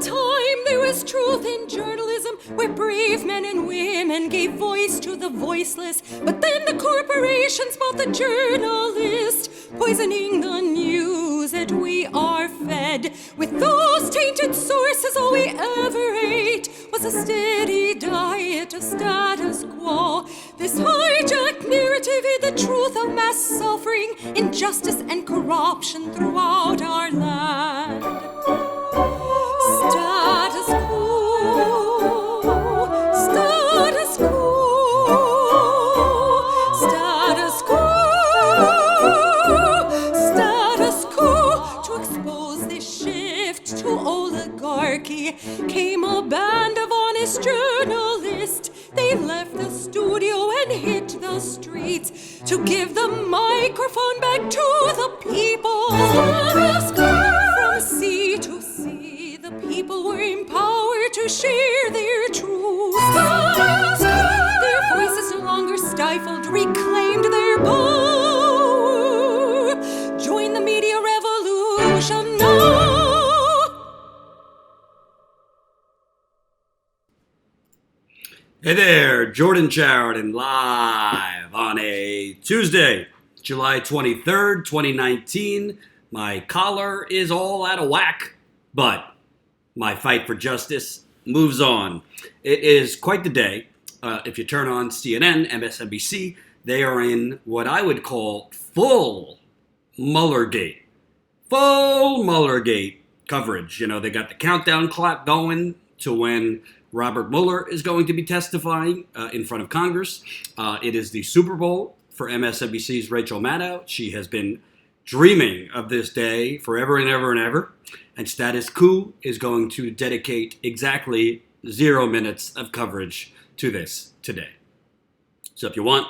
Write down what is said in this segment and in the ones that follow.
time there was truth in journalism, where brave men and women gave voice to the voiceless. But then the corporations bought the journalist, poisoning the news that we are fed. With those tainted sources, all we ever ate was a steady diet of status quo. This hijacked narrative hid the truth of mass suffering, injustice and corruption throughout our land. Status quo, status quo, status quo, status quo. To expose this shift to oligarchy came a band of honest journalists. They left the studio and hit the streets to give the microphone back to the people. From sea to sea, the people were empowered to share their truth. Their voices no longer stifled, reclaimed their power. Join the media revolution now. Hey there, Jordan Sheridan live on a Tuesday, July 23rd, 2019. My collar is all out of whack, but my fight for justice moves on. It is quite the day. If you turn on CNN, MSNBC, they are in what I would call full Muellergate. Full Muellergate coverage. You know, they got the countdown clock going to when Robert Mueller is going to be testifying in front of Congress. It is the Super Bowl for MSNBC's Rachel Maddow. She has been dreaming of this day forever and ever and ever. And Status Quo is going to dedicate exactly 0 minutes of coverage to this today. So if you want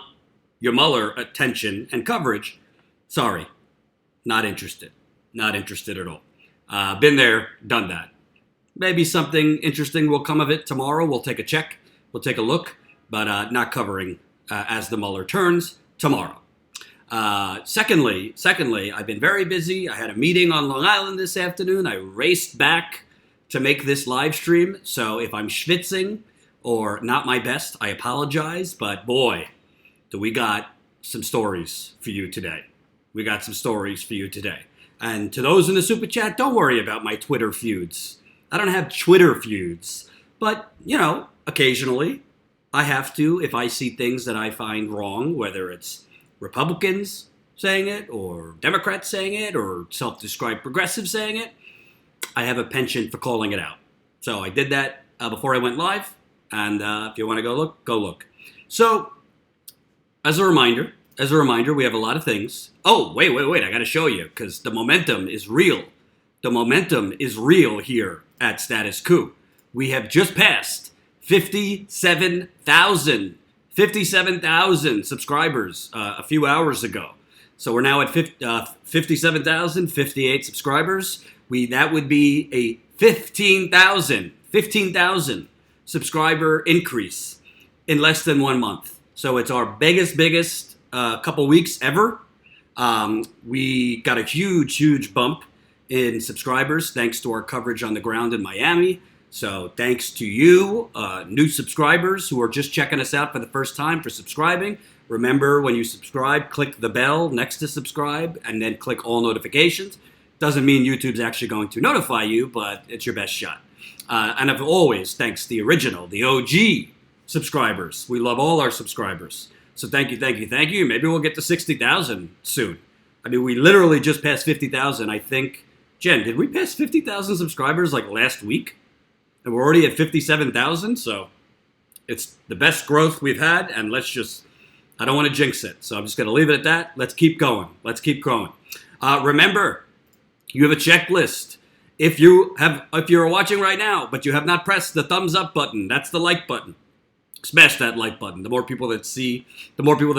your Mueller attention and coverage, sorry, not interested. Not interested at all. Been there, done that. Maybe something interesting will come of it tomorrow. We'll take a check. We'll take a look. But not covering as the Mueller turns tomorrow. Secondly, I've been very busy. I had a meeting on Long Island this afternoon. I raced back to make this live stream. So if I'm schwitzing or not my best, I apologize. But boy, do we got some stories for you today. We got some stories for you today. And to those in the Super Chat, don't worry about my Twitter feuds. I don't have Twitter feuds, but, you know, occasionally I have to, if I see things that I find wrong, whether it's Republicans saying it or Democrats saying it or self-described progressives saying it, I have a penchant for calling it out. So I did that before I went live, and if you want to go look, go look. So, as a reminder, we have a lot of things. Oh, wait, I got to show you, because the momentum is real. The momentum is real here at Status Quo. We have just passed 57,000 subscribers a few hours ago. So we're now at 57,058 subscribers. That would be a 15,000 subscriber increase in less than 1 month. So it's our biggest couple weeks ever. We got a huge bump in subscribers thanks to our coverage on the ground in Miami. So thanks to you, new subscribers who are just checking us out for the first time, for subscribing. Remember, when you subscribe, click the bell next to subscribe and then click all notifications. Doesn't mean YouTube's actually going to notify you, but it's your best shot. And as always, thanks to the original, the OG subscribers. We love all our subscribers. So thank you. Maybe we'll get to 60,000 soon. I mean, we literally just passed 50,000, I think. Jen, did we pass 50,000 subscribers like last week? And we're already at 57,000, so it's the best growth we've had, and I don't want to jinx it, so I'm just going to leave it at that. Let's keep going. Remember, you have a checklist. If you're watching right now, but you have not pressed the thumbs up button, that's the like button. Smash that like button. The more people that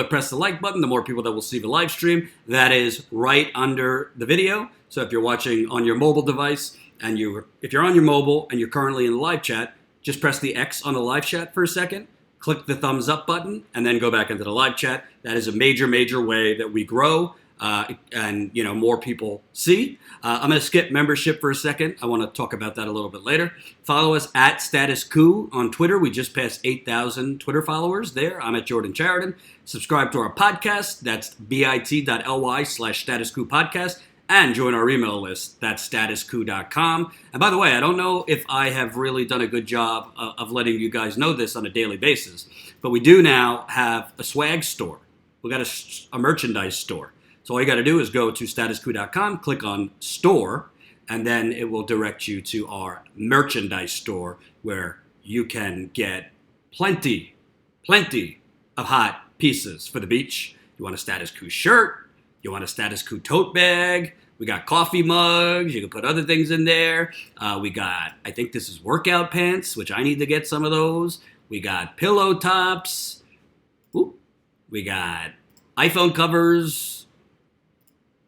press the like button, the more people that will see the live stream. That is right under the video. So if you're watching on your mobile device, and if you're on your mobile and you're currently in the live chat, just press the X on the live chat for a second, click the thumbs up button, and then go back into the live chat. That is a major way that we grow. and more people see. I'm going to skip membership for a second. I want to talk about that a little bit later. Follow us at Status Coup on Twitter. We just passed 8,000 Twitter followers there. I'm at Jordan Chariton. Subscribe to our podcast. That's bit.ly/Status Coup podcast. And join our email list. That's statuscoup.com. And by the way, I don't know if I have really done a good job of letting you guys know this on a daily basis, but we do now have a swag store. We got a merchandise store. So all you got to do is go to statuscoup.com, click on store, and then it will direct you to our merchandise store where you can get plenty of hot pieces for the beach. You want a Status Coup shirt? You want a Status Coup tote bag? We got coffee mugs. You can put other things in there. We got, I think this is workout pants, which I need to get some of those. We got pillow tops. Ooh. We got iPhone covers,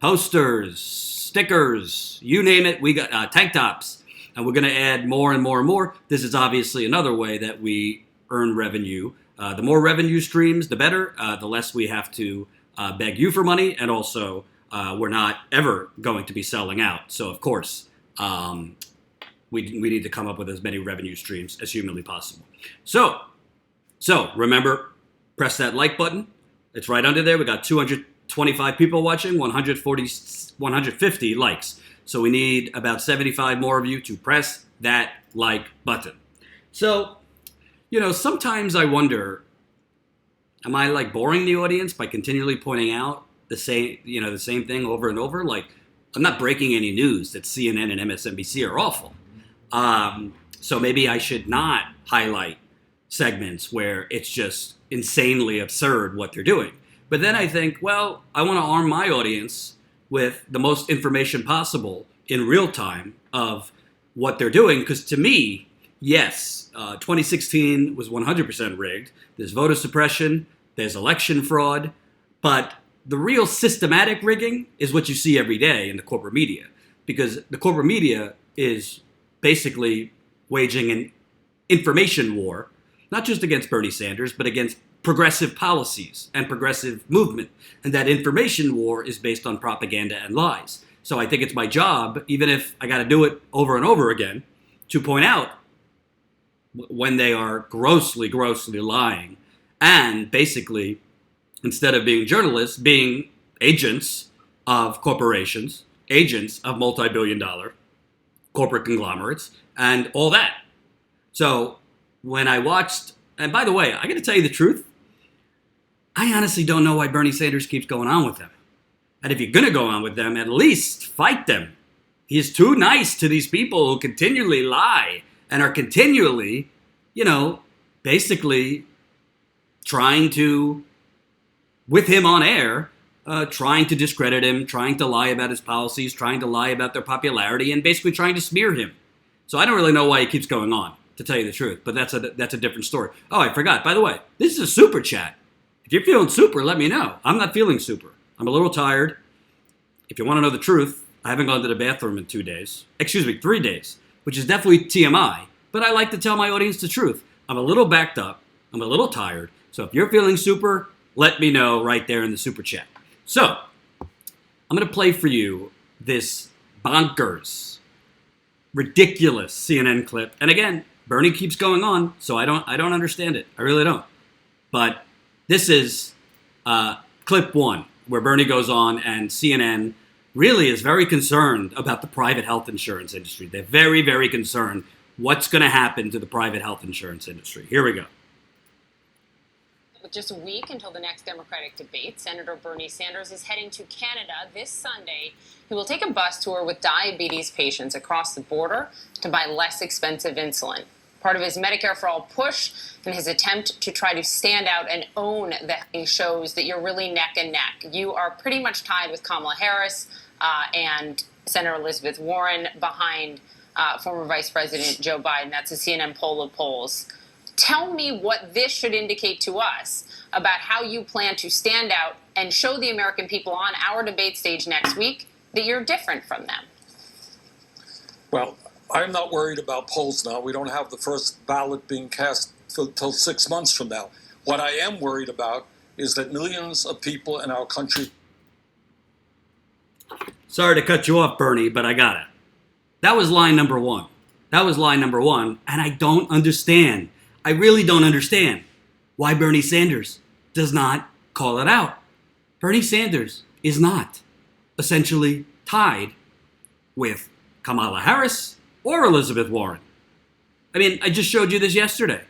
posters, stickers, you name it. We got tank tops. And we're going to add more and more and more. This is obviously another way that we earn revenue. The more revenue streams, the better. The less we have to beg you for money, and also we're not ever going to be selling out. So, of course, we need to come up with as many revenue streams as humanly possible. So remember, press that like button. It's right under there. We got 225 people watching, 150 likes. So we need about 75 more of you to press that like button. So, sometimes I wonder, am I like boring the audience by continually pointing out the same thing over and over? Like, I'm not breaking any news that CNN and MSNBC are awful. So maybe I should not highlight segments where it's just insanely absurd what they're doing. But then I think, well, I want to arm my audience with the most information possible in real time of what they're doing. Because to me, yes, 2016 was 100% rigged. There's voter suppression. There's election fraud. But the real systematic rigging is what you see every day in the corporate media. Because the corporate media is basically waging an information war, not just against Bernie Sanders, but against progressive policies and progressive movement. And that information war is based on propaganda and lies. So I think it's my job, even if I got to do it over and over again, to point out when they are grossly lying, and basically, instead of being journalists, being agents of corporations, agents of multi-billion-dollar corporate conglomerates, and all that. So when I watched, and by the way, I got to tell you the truth, I honestly don't know why Bernie Sanders keeps going on with them. And if you're going to go on with them, at least fight them. He's too nice to these people who continually lie and are continually, basically trying to, with him on air, trying to discredit him, trying to lie about his policies, trying to lie about their popularity, and basically trying to smear him. So I don't really know why he keeps going on, to tell you the truth, but that's a different story. Oh, I forgot. By the way, this is a super chat. If you're feeling super, let me know. I'm not feeling super. I'm a little tired. If you want to know the truth, I haven't gone to the bathroom in 3 days, which is definitely TMI, but I like to tell my audience the truth. I'm a little backed up. I'm a little tired. So if you're feeling super, let me know right there in the super chat. So I'm going to play for you this bonkers, ridiculous CNN clip. And again, Bernie keeps going on, so I don't understand it. I really don't. But this is clip one, where Bernie goes on and CNN really is very concerned about the private health insurance industry. They're very, very concerned what's going to happen to the private health insurance industry. Here we go. With just a week until the next Democratic debate, Senator Bernie Sanders is heading to Canada this Sunday. He will take a bus tour with diabetes patients across the border to buy less expensive insulin. Part of his Medicare for All push and his attempt to try to stand out and own that shows that you're really neck and neck. You are pretty much tied with Kamala Harris and Senator Elizabeth Warren behind former Vice President Joe Biden. That's a CNN poll of polls. Tell me what this should indicate to us about how you plan to stand out and show the American people on our debate stage next week that you're different from them. Well, I'm not worried about polls now. We don't have the first ballot being cast until 6 months from now. What I am worried about is that millions of people in our country Sorry to cut you off, Bernie, but I got it. That was line number one. That was line number one, and I don't understand. I really don't understand why Bernie Sanders does not call it out. Bernie Sanders is not essentially tied with Kamala Harris or Elizabeth Warren. I mean, I just showed you this yesterday.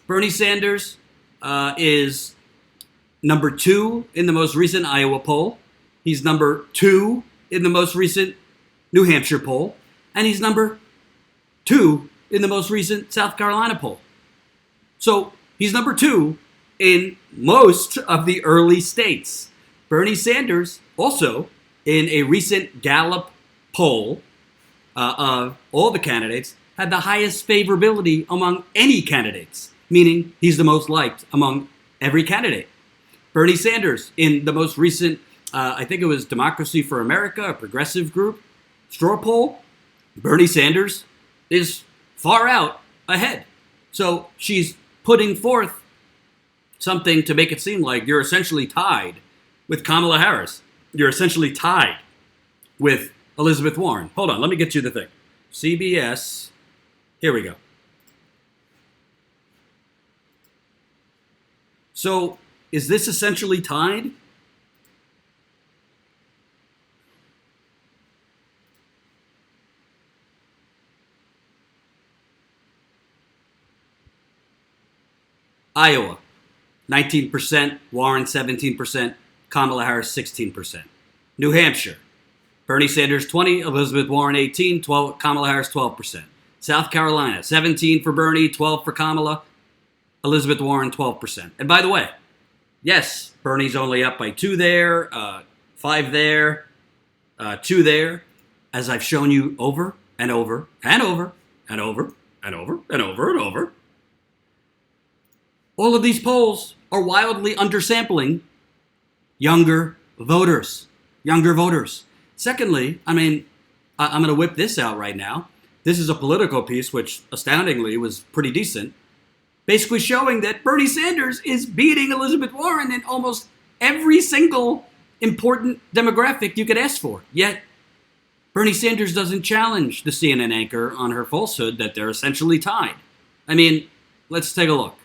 Bernie Sanders is number 2 in the most recent Iowa poll. He's number 2 in the most recent New Hampshire poll. And he's number 2 in the most recent South Carolina poll. So he's number 2 in most of the early states. Bernie Sanders also, in a recent Gallup poll of all the candidates, had the highest favorability among any candidates, meaning he's the most liked among every candidate. Bernie Sanders, in the most recent, I think it was Democracy for America, a progressive group, straw poll, Bernie Sanders is far out ahead. So she's putting forth something to make it seem like you're essentially tied with Kamala Harris. You're essentially tied with Elizabeth Warren. Hold on, let me get you the thing. CBS, here we go. So is this essentially tied? Iowa, 19%, Warren 17%, Kamala Harris 16%. New Hampshire, Bernie Sanders 20, Elizabeth Warren 18, 12, Kamala Harris 12%. South Carolina, 17 for Bernie, 12 for Kamala, Elizabeth Warren 12%. And by the way, yes, Bernie's only up by 2 there, 5 there, 2 there, as I've shown you over and over and over and over and over and over and over. All of these polls are wildly undersampling younger voters. Younger voters. Secondly, I mean, I'm going to whip this out right now. This is a Politico piece, which astoundingly was pretty decent, basically showing that Bernie Sanders is beating Elizabeth Warren in almost every single important demographic you could ask for. Yet, Bernie Sanders doesn't challenge the CNN anchor on her falsehood that they're essentially tied. I mean, let's take a look.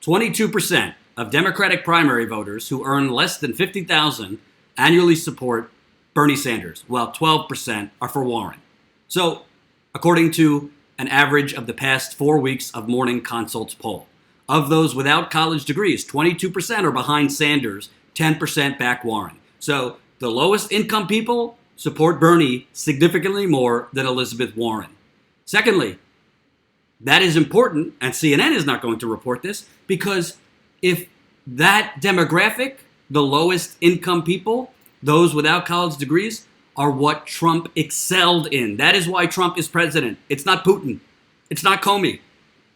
22% of Democratic primary voters who earn less than $50,000 annually support Bernie Sanders, while 12% are for Warren. So, according to an average of the past 4 weeks of Morning Consult's poll, of those without college degrees, 22% are behind Sanders, 10% back Warren. So, the lowest income people support Bernie significantly more than Elizabeth Warren. Secondly, that is important, and CNN is not going to report this, because if that demographic, the lowest income people, those without college degrees, are what Trump excelled in. That is why Trump is president. It's not Putin. It's not Comey.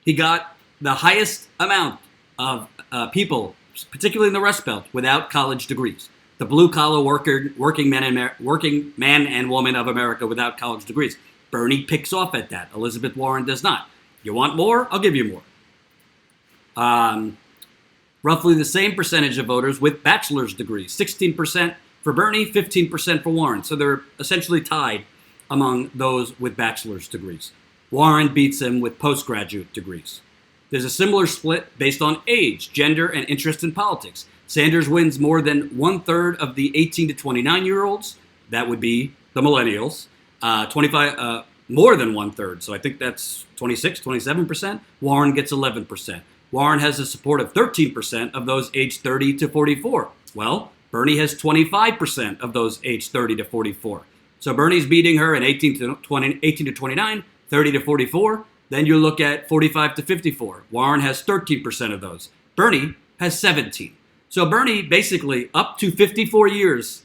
He got the highest amount of people, particularly in the Rust Belt, without college degrees. The blue-collar working man and woman of America without college degrees. Bernie picks off at that. Elizabeth Warren does not. You want more? I'll give you more. Roughly the same percentage of voters with bachelor's degrees. 16% for Bernie, 15% for Warren. So they're essentially tied among those with bachelor's degrees. Warren beats him with postgraduate degrees. There's a similar split based on age, gender, and interest in politics. Sanders wins more than 1/3 of the 18 to 29-year-olds. That would be the millennials. 25, more than 1/3. So I think that's 26, 27%. Warren gets 11%. Warren has the support of 13% of those aged 30 to 44. Well, Bernie has 25% of those aged 30 to 44. So Bernie's beating her in 18 to 29, 30 to 44. Then you look at 45 to 54. Warren has 13% of those. Bernie has 17. So Bernie, basically, up to 54 years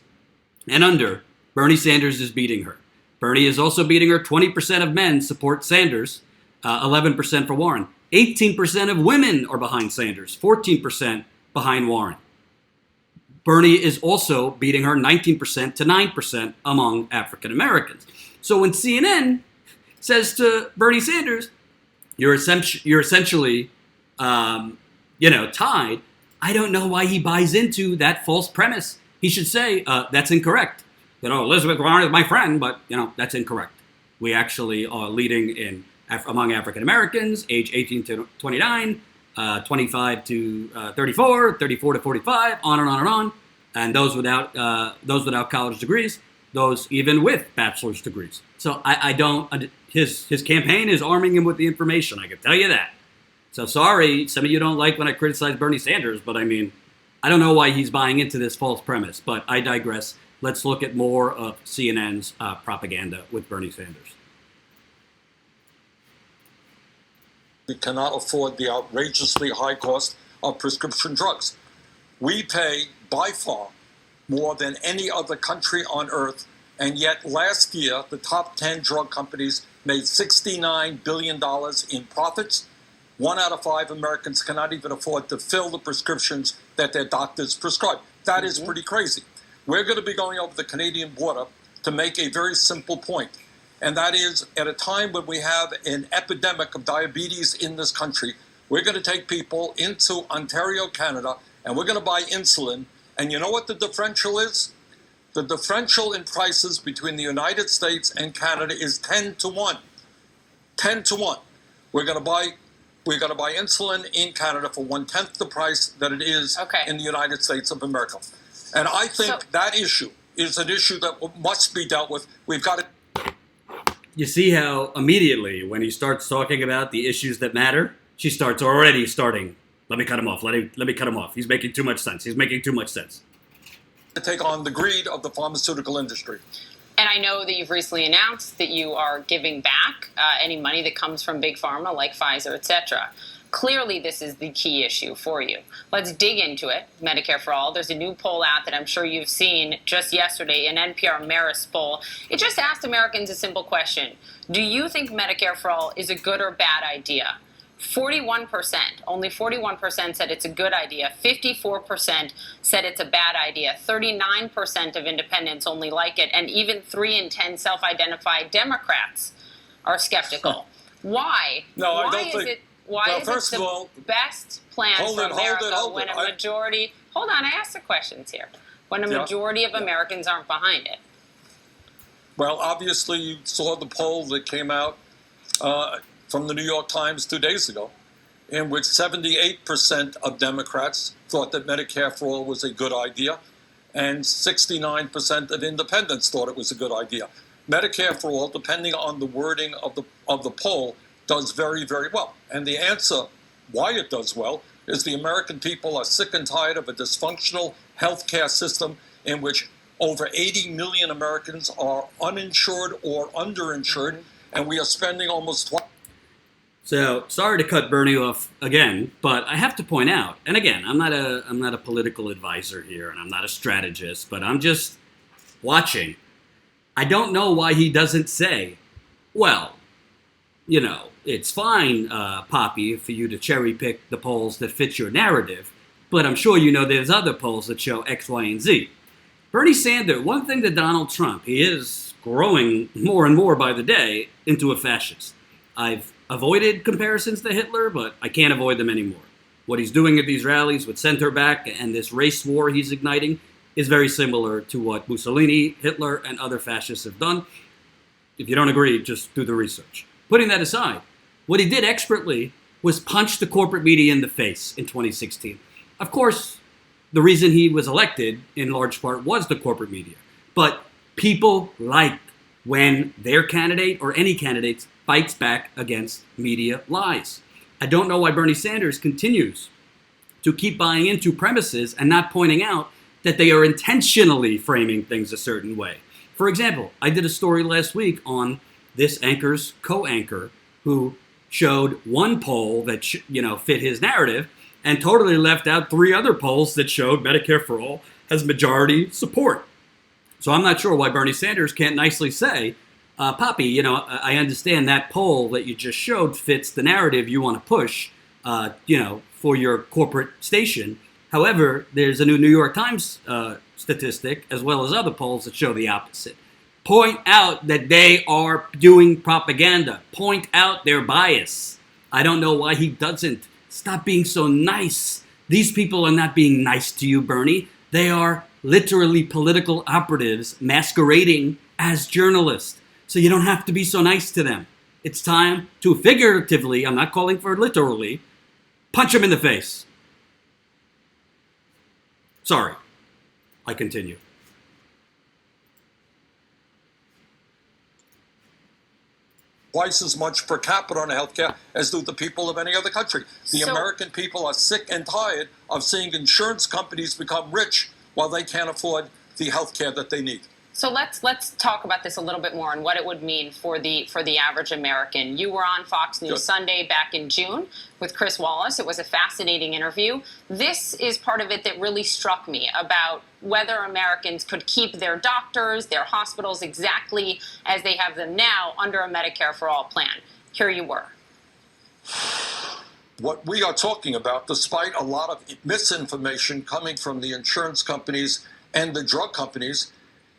and under, Bernie Sanders is beating her. Bernie is also beating her. 20% of men support Sanders, 11% for Warren. 18% of women are behind Sanders, 14% behind Warren. Bernie is also beating her 19% to 9% among African Americans. So when CNN says to Bernie Sanders, you're essentially tied. I don't know why he buys into that false premise. He should say, that's incorrect. Elizabeth Warren is my friend, but, that's incorrect. We actually are leading among African Americans, age 18 to 29, 25 to 34, 34 to 45, on and on and on. And those without college degrees, those even with bachelor's degrees. So I don't. His campaign is arming him with the information. I can tell you that. So sorry, some of you don't like when I criticize Bernie Sanders, but I don't know why he's buying into this false premise. But I digress. Let's look at more of CNN's propaganda with Bernie Sanders. We cannot afford the outrageously high cost of prescription drugs. We pay by far more than any other country on earth, and yet last year the top 10 drug companies made $69 billion in profits. 1 out of 5 Americans cannot even afford to fill the prescriptions that their doctors prescribe. That is pretty crazy. We're going to be going over the Canadian border to make a very simple point, and that is at a time when we have an epidemic of diabetes in this country, we're going to take people into Ontario, Canada, and we're going to buy insulin. And you know what the differential is? The differential in prices between the United States and Canada is 10 to 1. 10 to 1. We're going to buy insulin in Canada for 1/10 the price that it is in the United States of America. And I think that issue is an issue that must be dealt with. We've got to. You see how immediately when he starts talking about the issues that matter, she starts. Let me cut him off. Let me cut him off. He's making too much sense. To take on the greed of the pharmaceutical industry. And I know that you've recently announced that you are giving back any money that comes from Big Pharma, like Pfizer, etc. Clearly, this is the key issue for you. Let's dig into it. Medicare for All. There's a new poll out that I'm sure you've seen just yesterday, an NPR Marist poll. It just asked Americans a simple question. Do you think Medicare for All is a good or bad idea? 41%, only 41% said it's a good idea. 54% said it's a bad idea. 39% of independents only like it. And even 3 in 10 self-identified Democrats are skeptical. Why? No, I don't think. Why is it the best plan for America when a majority... Hold on, I asked the questions here. When a majority of Americans aren't behind it. Well, obviously, you saw the poll that came out from the New York Times 2 days ago, in which 78% of Democrats thought that Medicare for All was a good idea, and 69% of independents thought it was a good idea. Medicare for All, depending on the wording of the poll, does very, very well. And the answer why it does well is the American people are sick and tired of a dysfunctional healthcare system in which over 80 million Americans are uninsured or underinsured, and we are spending almost twice. So sorry to cut Bernie off again, but I have to point out, and again, I'm not a political advisor here, and I'm not a strategist, but I'm just watching. I don't know why he doesn't say, well, it's fine, Poppy, for you to cherry pick the polls that fit your narrative, but I'm sure there's other polls that show X, Y, and Z. Bernie Sanders, one thing that Donald Trump, he is growing more and more by the day into a fascist. I've avoided comparisons to Hitler, but I can't avoid them anymore. What he's doing at these rallies with center back and this race war he's igniting is very similar to what Mussolini, Hitler, and other fascists have done. If you don't agree, just do the research. Putting that aside, what he did expertly was punch the corporate media in the face in 2016. Of course, the reason he was elected, in large part, was the corporate media. But people like when their candidate or any candidate fights back against media lies. I don't know why Bernie Sanders continues to keep buying into premises and not pointing out that they are intentionally framing things a certain way. For example, I did a story last week on this anchor's co-anchor who showed one poll that fit his narrative and totally left out 3 other polls that showed Medicare for All has majority support. So I'm not sure why Bernie Sanders can't nicely say, Poppy, I understand that poll that you just showed fits the narrative you want to push, for your corporate station. However, there's a new New York Times statistic, as well as other polls that show the opposite. Point out that they are doing propaganda. Point out their bias. I don't know why he doesn't Stop being so nice. These people are not being nice to you, Bernie. They are literally political operatives masquerading as journalists. So you don't have to be so nice to them. It's time to figuratively, I'm not calling for literally, punch them in the face. Sorry. I continue. Twice as much per capita on healthcare as do the people of any other country. The American people are sick and tired of seeing insurance companies become rich while they can't afford the healthcare that they need. So let's talk about this a little bit more and what it would mean for the average American. You were on Fox News Sunday back in June with Chris Wallace. It was a fascinating interview. This is part of it that really struck me about whether Americans could keep their doctors, their hospitals exactly as they have them now under a Medicare for All plan. Here you were. What we are talking about, despite a lot of misinformation coming from the insurance companies and the drug companies,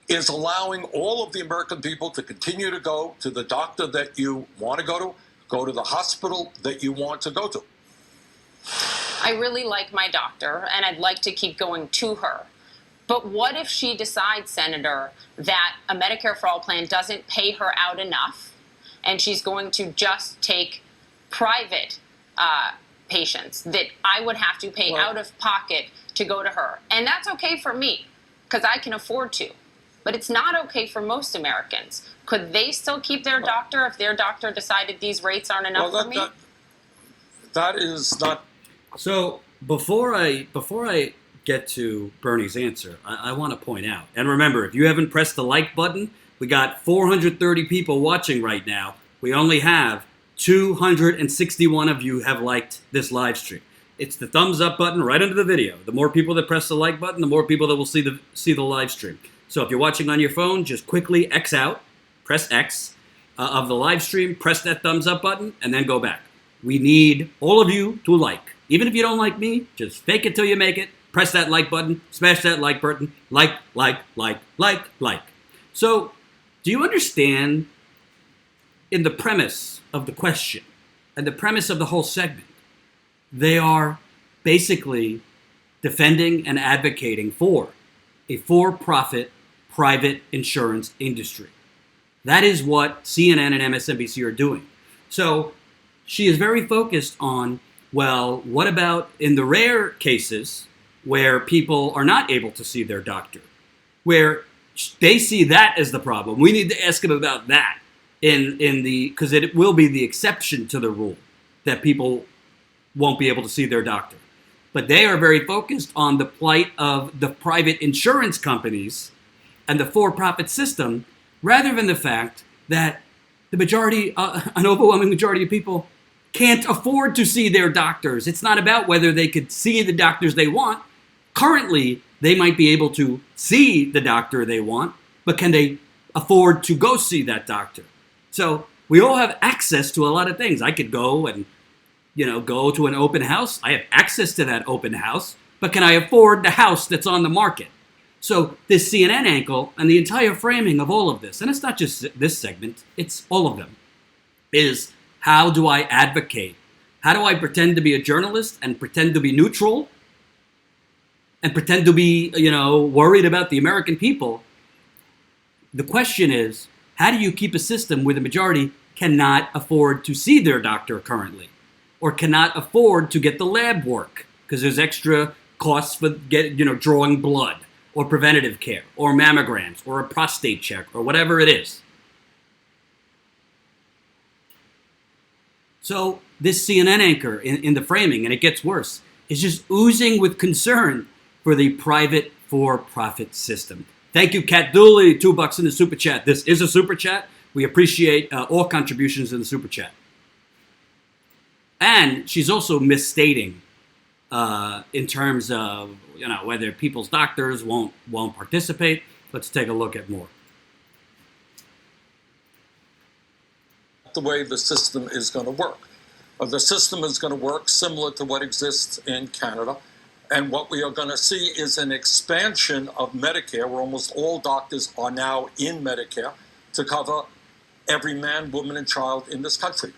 is allowing all of the American people to continue to go to the doctor that you want to go to the hospital that you want to go to. I really like my doctor, and I'd like to keep going to her. But what if she decides, Senator, that a Medicare for All plan doesn't pay her out enough, and she's going to just take private patients that I would have to pay out of pocket to go to her? And that's okay for me, because I can afford to. But it's not okay for most Americans. Could they still keep their doctor if their doctor decided these rates aren't enough for me? That is not. So before I get to Bernie's answer, I want to point out, and remember, if you haven't pressed the like button, we got 430 people watching right now. We only have 261 of you have liked this live stream. It's the thumbs up button right under the video. The more people that press the like button, the more people that will see the live stream. So if you're watching on your phone, just quickly X out, press X of the live stream, press that thumbs up button, and then go back. We need all of you to like. Even if you don't like me, just fake it till you make it. Press that like button, smash that like button, like. So, do you understand in the premise of the question and the premise of the whole segment, they are basically defending and advocating for a for-profit private insurance industry. That is what CNN and MSNBC are doing. So she is very focused on, well, what about in the rare cases where people are not able to see their doctor, where they see that as the problem? We need to ask them about that because it will be the exception to the rule that people won't be able to see their doctor. But they are very focused on the plight of the private insurance companies and the for-profit system, rather than the fact that the majority, an overwhelming majority of people can't afford to see their doctors. It's not about whether they could see the doctors they want. Currently, they might be able to see the doctor they want, but can they afford to go see that doctor? So we all have access to a lot of things. I could go and go to an open house. I have access to that open house, but can I afford the house that's on the market? So this CNN angle and the entire framing of all of this, and it's not just this segment, it's all of them, is how do I advocate? How do I pretend to be a journalist and pretend to be neutral and pretend to be, worried about the American people? The question is, how do you keep a system where the majority cannot afford to see their doctor currently, or cannot afford to get the lab work because there's extra costs for drawing blood, or preventative care, or mammograms, or a prostate check, or whatever it is? So this CNN anchor in the framing, and it gets worse, is just oozing with concern for the private for-profit system. Thank you, Kat Dooley, $2 in the super chat. This is a super chat. We appreciate all contributions in the super chat. And she's also misstating in terms of whether people's doctors won't participate. Let's take a look at more. The way the system is going to work. The system is going to work similar to what exists in Canada. And what we are going to see is an expansion of Medicare, where almost all doctors are now in Medicare, to cover every man, woman, and child in this country.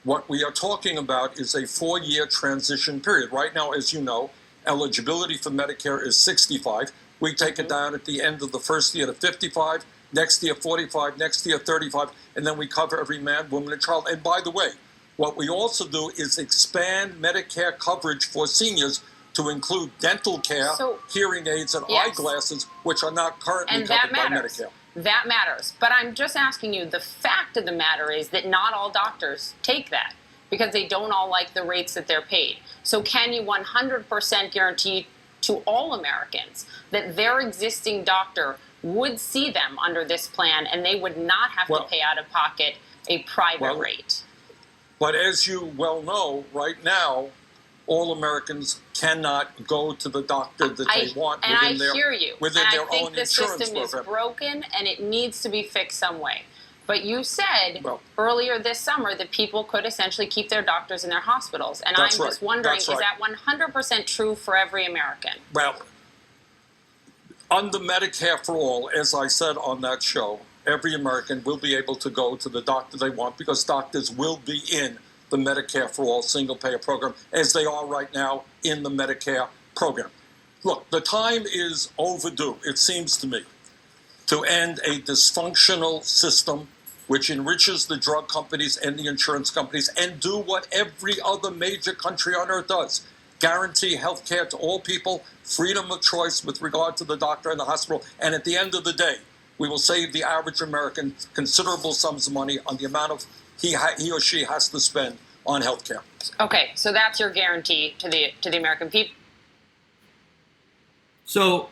what we are talking about is a 4-year transition period. Right now, as you know, eligibility for Medicare is 65. We take it down at the end of the first year to 55, next year 45, next year 35, and then we cover every man, woman, and child. And by the way, what we also do is expand Medicare coverage for seniors to include dental care, hearing aids, and eyeglasses, which are not currently covered by Medicare. That matters. But I'm just asking you, the fact of the matter is that not all doctors take that because they don't all like the rates that they're paid. So can you 100% guarantee to all Americans that their existing doctor would see them under this plan and they would not have to pay out of pocket a private rate? But as you well know, right now, all Americans cannot go to the doctor that they want within their own insurance program. And I think the system is broken and it needs to be fixed some way. But you said earlier this summer that people could essentially keep their doctors in their hospitals. And I'm just wondering, is that 100% true for every American? Well, under Medicare for All, as I said on that show, every American will be able to go to the doctor they want because doctors will be in the Medicare for All single-payer program, as they are right now in the Medicare program. Look, the time is overdue, it seems to me, to end a dysfunctional system which enriches the drug companies and the insurance companies and do what every other major country on earth does. Guarantee health care to all people, freedom of choice with regard to the doctor and the hospital, and at the end of the day, we will save the average American considerable sums of money on the amount of he or she has to spend on health care. Okay, so that's your guarantee to the American people. So,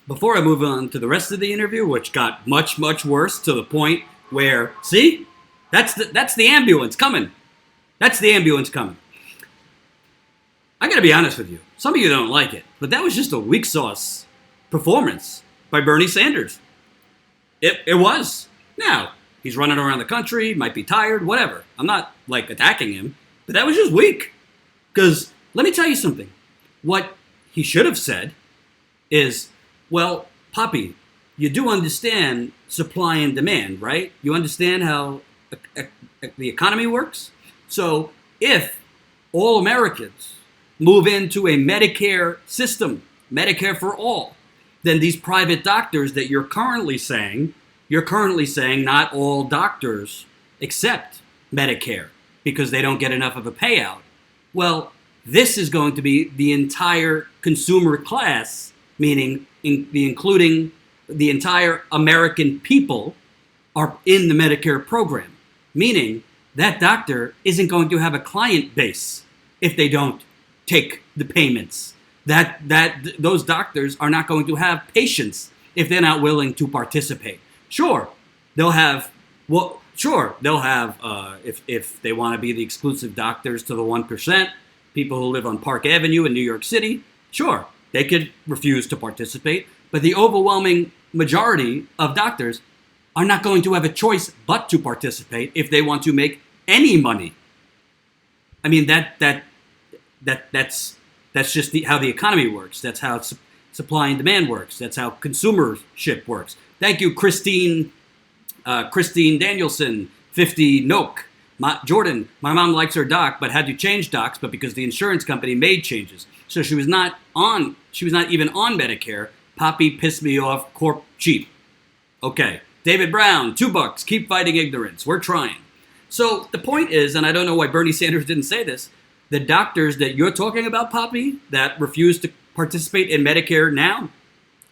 before I move on to the rest of the interview, which got much, much worse to the point where, see, that's the ambulance coming. That's the ambulance coming. I got to be honest with you. Some of you don't like it, but that was just a weak sauce performance by Bernie Sanders. It was. Now, he's running around the country, might be tired, whatever. I'm not, attacking him, but that was just weak. Because, let me tell you something. What he should have said is, well, Poppy, you do understand supply and demand, right? You understand how the economy works? So, if all Americans move into a Medicare system, Medicare for all, then these private doctors that you're currently saying not all doctors accept Medicare because they don't get enough of a payout. Well, this is going to be the entire consumer class, meaning including the entire American people are in the Medicare program, meaning that doctor isn't going to have a client base if they don't take the payments. Those doctors are not going to have patients if they're not willing to participate. Sure, they'll have if they want to be the exclusive doctors to the 1%, people who live on Park Avenue in New York City, sure, they could refuse to participate, but the overwhelming majority of doctors are not going to have a choice but to participate if they want to make any money. I mean, that's just how the economy works. That's how supply and demand works. That's how consumership works. Thank you, Christine Danielson, 50 Noak. Jordan, my mom likes her doc, but had to change docs, but because the insurance company made changes. So she was not even on Medicare. Poppy pissed me off, corp cheap. Okay. David Brown, $2. Keep fighting ignorance. We're trying. So the point is, and I don't know why Bernie Sanders didn't say this, the doctors that you're talking about, Poppy, that refuse to participate in Medicare now,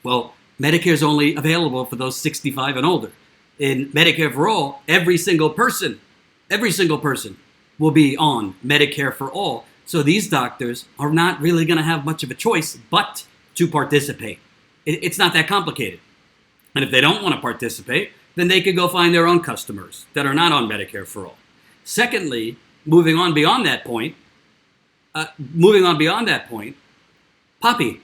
well, Medicare is only available for those 65 and older. In Medicare for All, every single person will be on Medicare for All. So these doctors are not really going to have much of a choice but to participate. It's not that complicated. And if they don't want to participate, then they could go find their own customers that are not on Medicare for All. Secondly, moving on beyond that point, Poppy,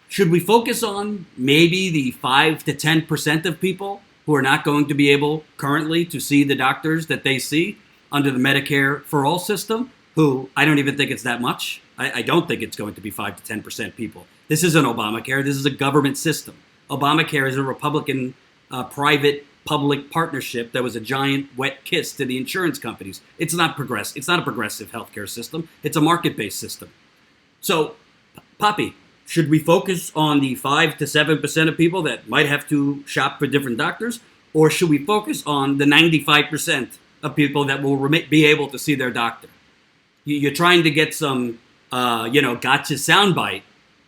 should we focus on maybe the 5 to 10% of people who are not going to be able currently to see the doctors that they see under the Medicare for All system, who I don't even think it's that much. I don't think it's going to be 5 to 10% people. This isn't Obamacare. This is a government system. Obamacare is a Republican private public partnership that was a giant wet kiss to the insurance companies. It's not It's not a progressive healthcare system. It's a market-based system. So, Poppy, should we focus on the 5 to 7% of people that might have to shop for different doctors, or should we focus on the 95% of people that will be able to see their doctor? You're trying to get some, gotcha soundbite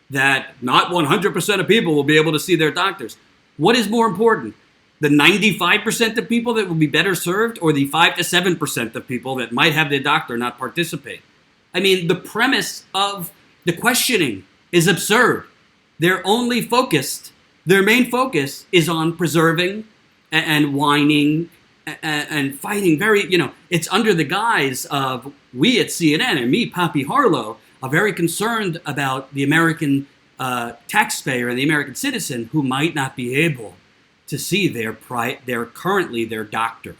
that not 100% of people will be able to see their doctors. What is more important? The 95% of people that will be better served, or the 5 to 7% of people that might have their doctor not participate? I mean, the premise of the questioning is absurd. Their main focus is on preserving and whining and fighting it's under the guise of we at CNN and me, Poppy Harlow, are very concerned about the American taxpayer and the American citizen who might not be able to see their doctor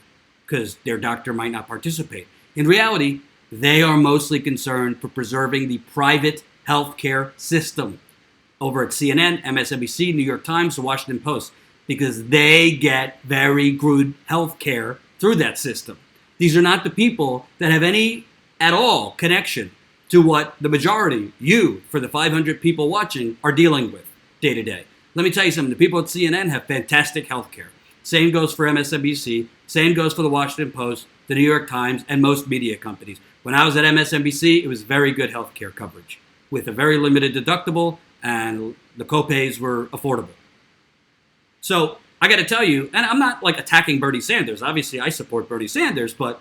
because their doctor might not participate. In reality, they are mostly concerned for preserving the private healthcare system over at CNN, MSNBC, New York Times, the Washington Post, because they get very good healthcare through that system. These are not the people that have any at all connection to what the majority, you, for the 500 people watching, are dealing with day to day. Let me tell you something. The people at CNN have fantastic health care. Same goes for MSNBC. Same goes for the Washington Post, the New York Times, and most media companies. When I was at MSNBC, it was very good health care coverage with a very limited deductible, and the copays were affordable. So I got to tell you, and I'm not like attacking Bernie Sanders. Obviously, I support Bernie Sanders, but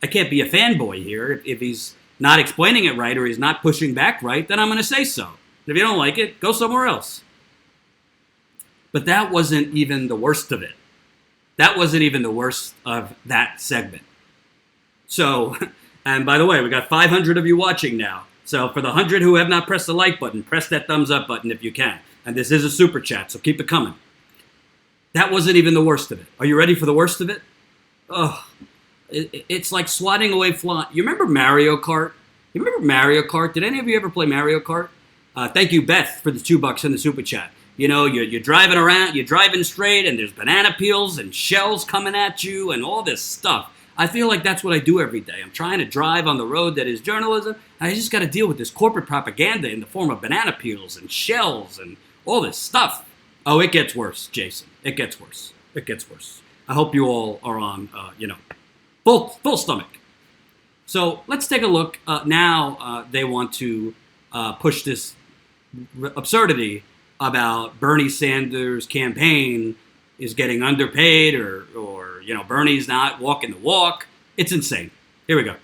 I can't be a fanboy here. If he's not explaining it right or he's not pushing back right, then I'm going to say so. If you don't like it, go somewhere else. But that wasn't even the worst of it. That wasn't even the worst of that segment. So, and by the way, we got 500 of you watching now. So for the 100 who have not pressed the like button, press that thumbs up button if you can. And this is a super chat, so keep it coming. That wasn't even the worst of it. Are you ready for the worst of it? Oh, it's like swatting away flying. You remember Mario Kart? You remember Mario Kart? Did any of you ever play Mario Kart? Thank you, Beth, for the $2 in the super chat. You know, you're driving around, you're driving straight, and there's banana peels and shells coming at you and all this stuff. I feel like that's what I do every day. I'm trying to drive on the road that is journalism, and I just got to deal with this corporate propaganda in the form of banana peels and shells and all this stuff. Oh, it gets worse, Jason. It gets worse. It gets worse. I hope you all are on, full stomach. So let's take a look. Now they want to push this absurdity about Bernie Sanders' campaign is getting underpaid or Bernie's not walking the walk. It's insane. Here we go.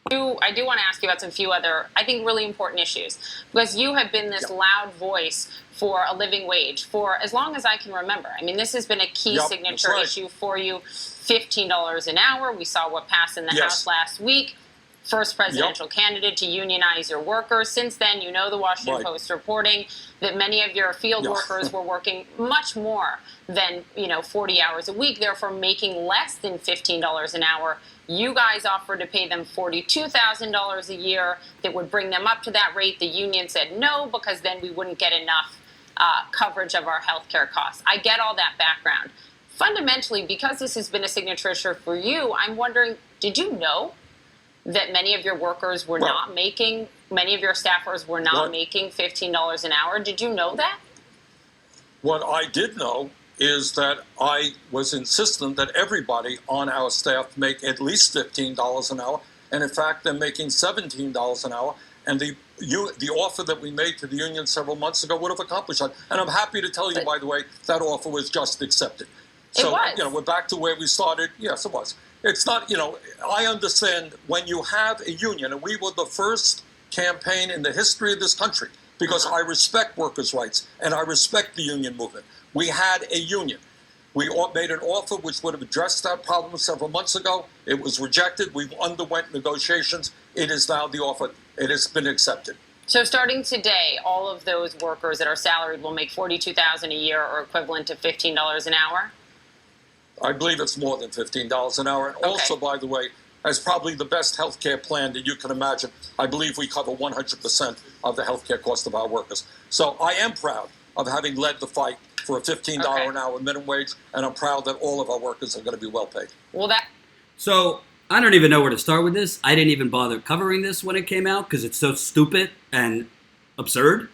I do want to ask you about some few other, I think, really important issues, because you have been this loud voice for a living wage for as long as I can remember. I mean, this has been a key signature issue for you. $15 an hour. We saw what passed in the House last week. First presidential candidate to unionize your workers. Since then, the Washington Post reporting that many of your field workers were working much more than 40 hours a week, therefore making less than $15 an hour. You guys offered to pay them $42,000 a year that would bring them up to that rate. The union said no, because then we wouldn't get enough coverage of our health care costs. I get all that background. Fundamentally, because this has been a signature issue for you, I'm wondering, did you know that many of your workers were not making, many of your staffers were not making $15 an hour? Did you know that? What I did know is that I was insistent that everybody on our staff make at least $15 an hour. And in fact, they're making $17 an hour. And the offer that we made to the union several months ago would have accomplished that. And I'm happy to tell you, by the way, that offer was just accepted. So, we're back to where we started. Yes, it was. It's not, I understand when you have a union, and we were the first campaign in the history of this country, because I respect workers' rights and I respect the union movement. We had a union. We made an offer which would have addressed that problem several months ago. It was rejected. We underwent negotiations. It is now the offer. It has been accepted. So starting today, all of those workers that are salaried will make $42,000 a year, or equivalent to $15 an hour? I believe it's more than $15 an hour. And also, by the way, as probably the best health care plan that you can imagine, I believe we cover 100% of the health care cost of our workers. So I am proud of having led the fight for a $15 an hour minimum wage, and I'm proud that all of our workers are going to be well paid. Well, So I don't even know where to start with this. I didn't even bother covering this when it came out because it's so stupid and absurd,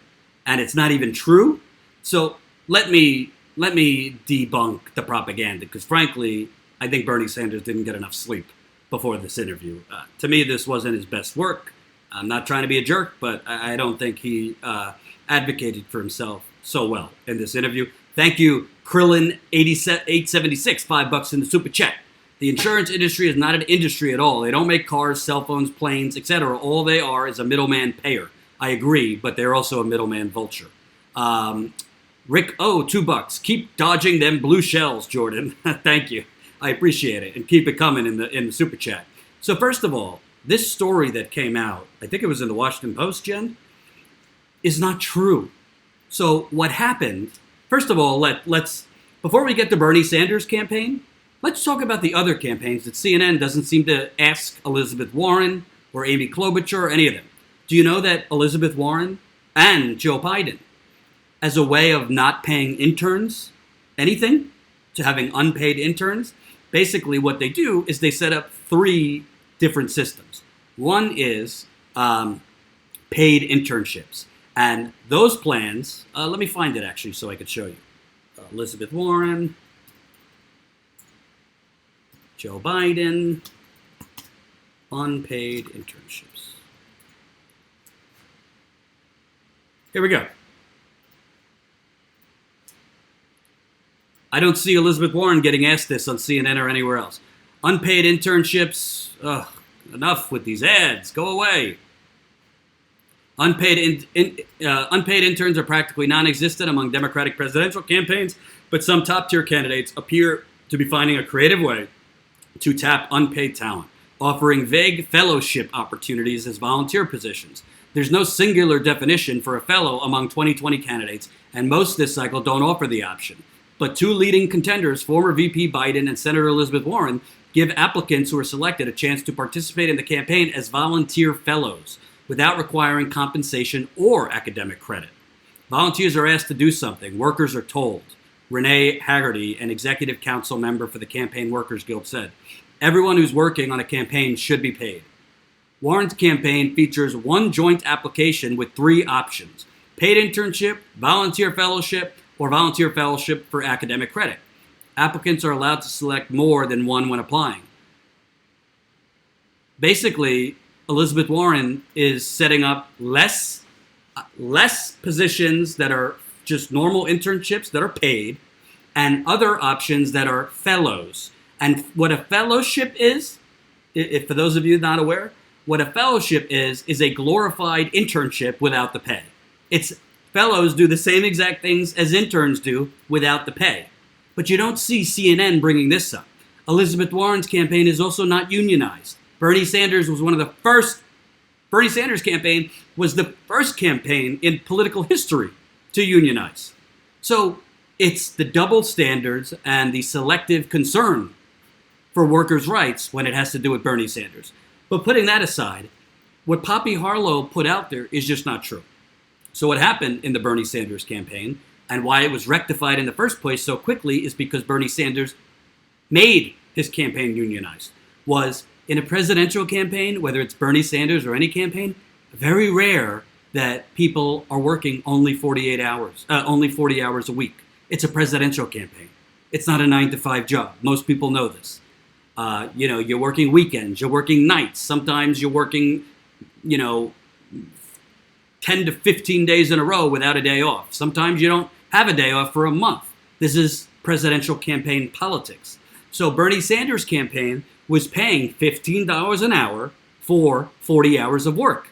and it's not even true. So let me debunk the propaganda because, frankly, I think Bernie Sanders didn't get enough sleep before this interview. To me, this wasn't his best work. I'm not trying to be a jerk, but I don't think he advocated for himself so well in this interview. Thank you, Krillin876, $5 in the super chat. The insurance industry is not an industry at all. They don't make cars, cell phones, planes, etc. All they are is a middleman payer. I agree, but they're also a middleman vulture. Rick O, $2. Keep dodging them blue shells, Jordan. Thank you. I appreciate it, and keep it coming in the super chat. So first of all, this story that came out, I think it was in the Washington Post, Jen, is not true. So what happened? First of all, let's before we get to Bernie Sanders' campaign, let's talk about the other campaigns that CNN doesn't seem to ask Elizabeth Warren or Amy Klobuchar or any of them. Do you know that Elizabeth Warren and Joe Biden, as a way of not paying interns anything, to having unpaid interns, basically what they do is they set up 3 different systems. One is paid internships. And those plans, let me find it actually so I could show you. Elizabeth Warren, Joe Biden, unpaid internships. Here we go. I don't see Elizabeth Warren getting asked this on CNN or anywhere else. Unpaid internships, enough with these ads, go away. Unpaid interns are practically non-existent among Democratic presidential campaigns, but some top-tier candidates appear to be finding a creative way to tap unpaid talent, offering vague fellowship opportunities as volunteer positions. There's no singular definition for a fellow among 2020 candidates, and most this cycle don't offer the option. But 2 leading contenders, former VP Biden and Senator Elizabeth Warren, give applicants who are selected a chance to participate in the campaign as volunteer fellows without requiring compensation or academic credit. Volunteers are asked to do something. Workers are told. Renee Haggerty, an executive council member for the Campaign Workers Guild, said, "Everyone who's working on a campaign should be paid." Warren's campaign features 1 joint application with 3 options: paid internship, volunteer fellowship, or volunteer fellowship for academic credit. Applicants are allowed to select more than 1 when applying. Basically, Elizabeth Warren is setting up less positions that are just normal internships that are paid, and other options that are fellows. And what a fellowship is, if for those of you not aware, what a fellowship is a glorified internship without the pay. It's fellows do the same exact things as interns do without the pay. But you don't see CNN bringing this up. Elizabeth Warren's campaign is also not unionized. Bernie Sanders campaign was the first campaign in political history to unionize. So it's the double standards and the selective concern for workers' rights when it has to do with Bernie Sanders. But putting that aside, what Poppy Harlow put out there is just not true. So what happened in the Bernie Sanders campaign and why it was rectified in the first place so quickly is because Bernie Sanders made his campaign unionized. Was in a presidential campaign, whether it's Bernie Sanders or any campaign, very rare that people are working only 40 hours a week. It's a presidential campaign. It's not a 9-to-5 job. Most people know this. You're working weekends, you're working nights. Sometimes you're working, 10 to 15 days in a row without a day off. Sometimes you don't have a day off for a month. This is presidential campaign politics. So Bernie Sanders' campaign was paying $15 an hour for 40 hours of work.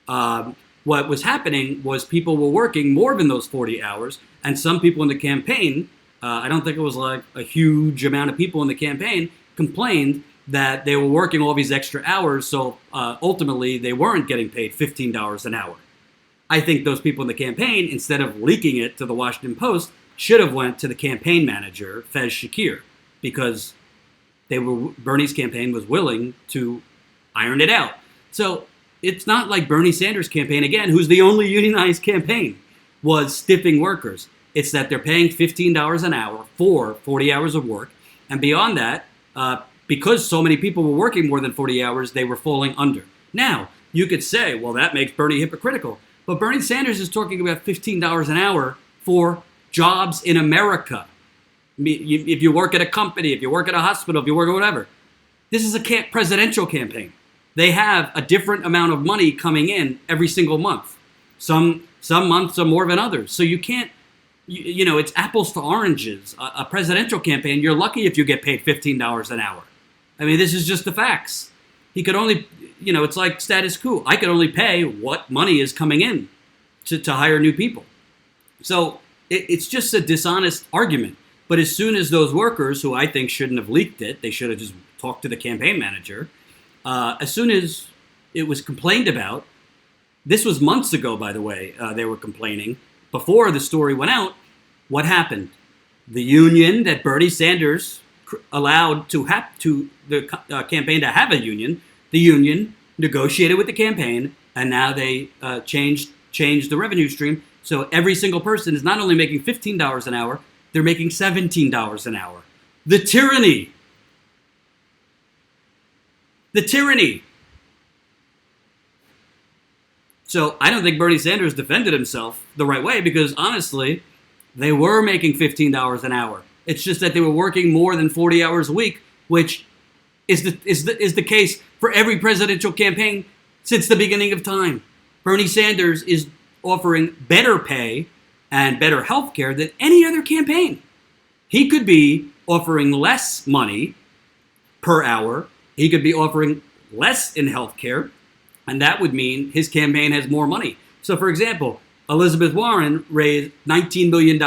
What was happening was people were working more than those 40 hours, and some people in the campaign, I don't think it was like a huge amount of people in the campaign, complained that they were working all these extra hours, so ultimately they weren't getting paid $15 an hour. I think those people in the campaign, instead of leaking it to the Washington Post, should have went to the campaign manager, Fez Shakir, because Bernie's campaign was willing to iron it out. So it's not like Bernie Sanders' campaign, again, who's the only unionized campaign, was stiffing workers. It's that they're paying $15 an hour for 40 hours of work. And beyond that, because so many people were working more than 40 hours, they were falling under. Now, you could say, well, that makes Bernie hypocritical. But Bernie Sanders is talking about $15 an hour for jobs in America. If you work at a company, if you work at a hospital, if you work at whatever. This is a presidential campaign. They have a different amount of money coming in every single month. Some months are more than others. So you can't, it's apples to oranges. A presidential campaign, you're lucky if you get paid $15 an hour. I mean, this is just the facts. He could only, it's like status quo. I could only pay what money is coming in to hire new people. So it's just a dishonest argument. But as soon as those workers, who I think shouldn't have leaked it, they should have just talked to the campaign manager. As soon as it was complained about, this was months ago, by the way, they were complaining. Before the story went out, what happened? The union that Bernie Sanders allowed the campaign to have a union, the union negotiated with the campaign, and now they changed the revenue stream. So every single person is not only making $15 an hour, they're making $17 an hour. The tyranny. The tyranny. So I don't think Bernie Sanders defended himself the right way because honestly, they were making $15 an hour. It's just that they were working more than 40 hours a week, which is the case for every presidential campaign since the beginning of time. Bernie Sanders is offering better pay and better health care than any other campaign. He could be offering less money per hour. He could be offering less in health care, and that would mean his campaign has more money. So, for example, Elizabeth Warren raised $19 million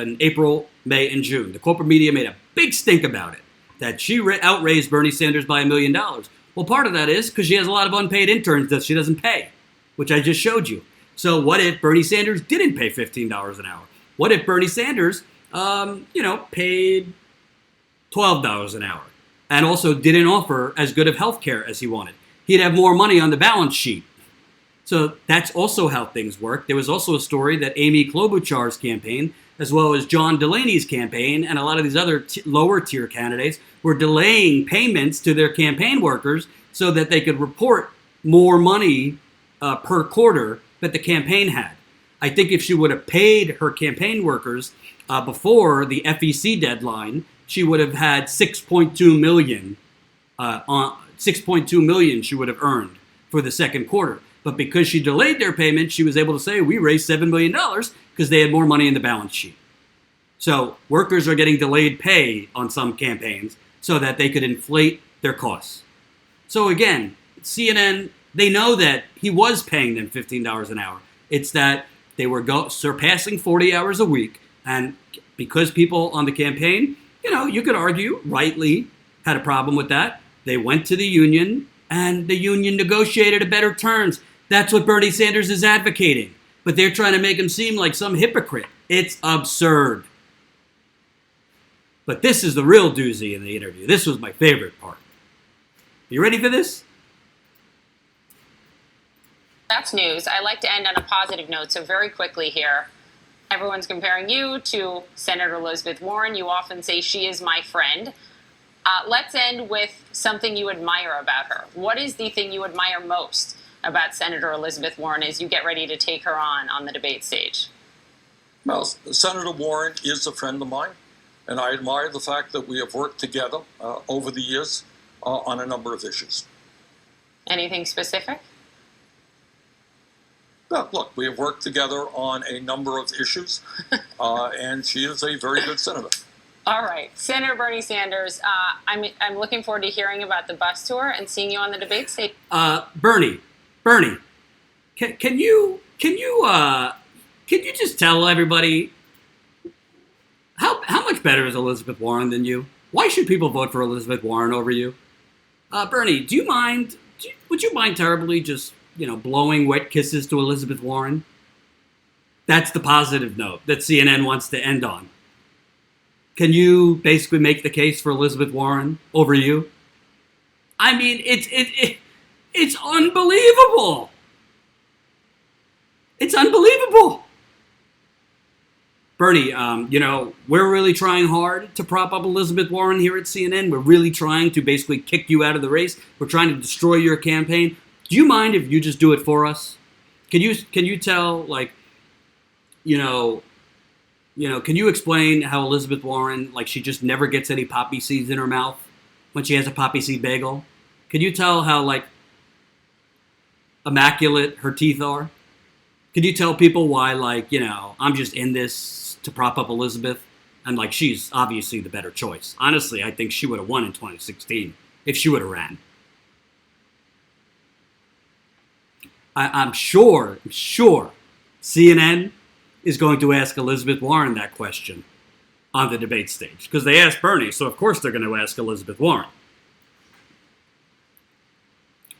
in April, May, and June. The corporate media made a big stink about it, that she outraised Bernie Sanders by $1 million. Well, part of that is because she has a lot of unpaid interns that she doesn't pay, which I just showed you. So what if Bernie Sanders didn't pay $15 an hour? What if Bernie Sanders, paid $12 an hour and also didn't offer as good of health care as he wanted? He'd have more money on the balance sheet. So that's also how things work. There was also a story that Amy Klobuchar's campaign, as well as John Delaney's campaign, and a lot of these other lower tier candidates were delaying payments to their campaign workers so that they could report more money per quarter that the campaign had. I think if she would have paid her campaign workers before the FEC deadline, she would have had $6.2 million. $6.2 million she would have earned for the second quarter. But because she delayed their payment, she was able to say, we raised $7 million because they had more money in the balance sheet. So workers are getting delayed pay on some campaigns so that they could inflate their costs. So again, CNN, they know that he was paying them $15 an hour. It's that they were surpassing 40 hours a week. And because people on the campaign, you could argue, rightly, had a problem with that. They went to the union, and the union negotiated a better terms. That's what Bernie Sanders is advocating. But they're trying to make him seem like some hypocrite. It's absurd. But this is the real doozy in the interview. This was my favorite part. You ready for this? That's news. I like to end on a positive note, so very quickly here. Everyone's comparing you to Senator Elizabeth Warren. You often say she is my friend. Let's end with something you admire about her. What is the thing you admire most about Senator Elizabeth Warren as you get ready to take her on the debate stage? Well, Senator Warren is a friend of mine, and I admire the fact that we have worked together over the years on a number of issues. Anything specific? Well, look, we have worked together on a number of issues, and she is a very good senator. All right. Senator Bernie Sanders, I'm looking forward to hearing about the bus tour and seeing you on the debate stage. Bernie, can you just tell everybody how much better is Elizabeth Warren than you? Why should people vote for Elizabeth Warren over you? Bernie, do you mind? Would you mind terribly just blowing wet kisses to Elizabeth Warren? That's the positive note that CNN wants to end on. Can you basically make the case for Elizabeth Warren over you? I mean, it's unbelievable. It's unbelievable. Bernie, we're really trying hard to prop up Elizabeth Warren here at CNN. We're really trying to basically kick you out of the race. We're trying to destroy your campaign. Do you mind if you just do it for us? Can you tell, can you explain how Elizabeth Warren, she just never gets any poppy seeds in her mouth when she has a poppy seed bagel? Can you tell how, immaculate her teeth are? Can you tell people why, I'm just in this to prop up Elizabeth? And, she's obviously the better choice. Honestly, I think she would have won in 2016 if she would have ran. I'm sure CNN is going to ask Elizabeth Warren that question on the debate stage. Because they asked Bernie, so of course they're going to ask Elizabeth Warren.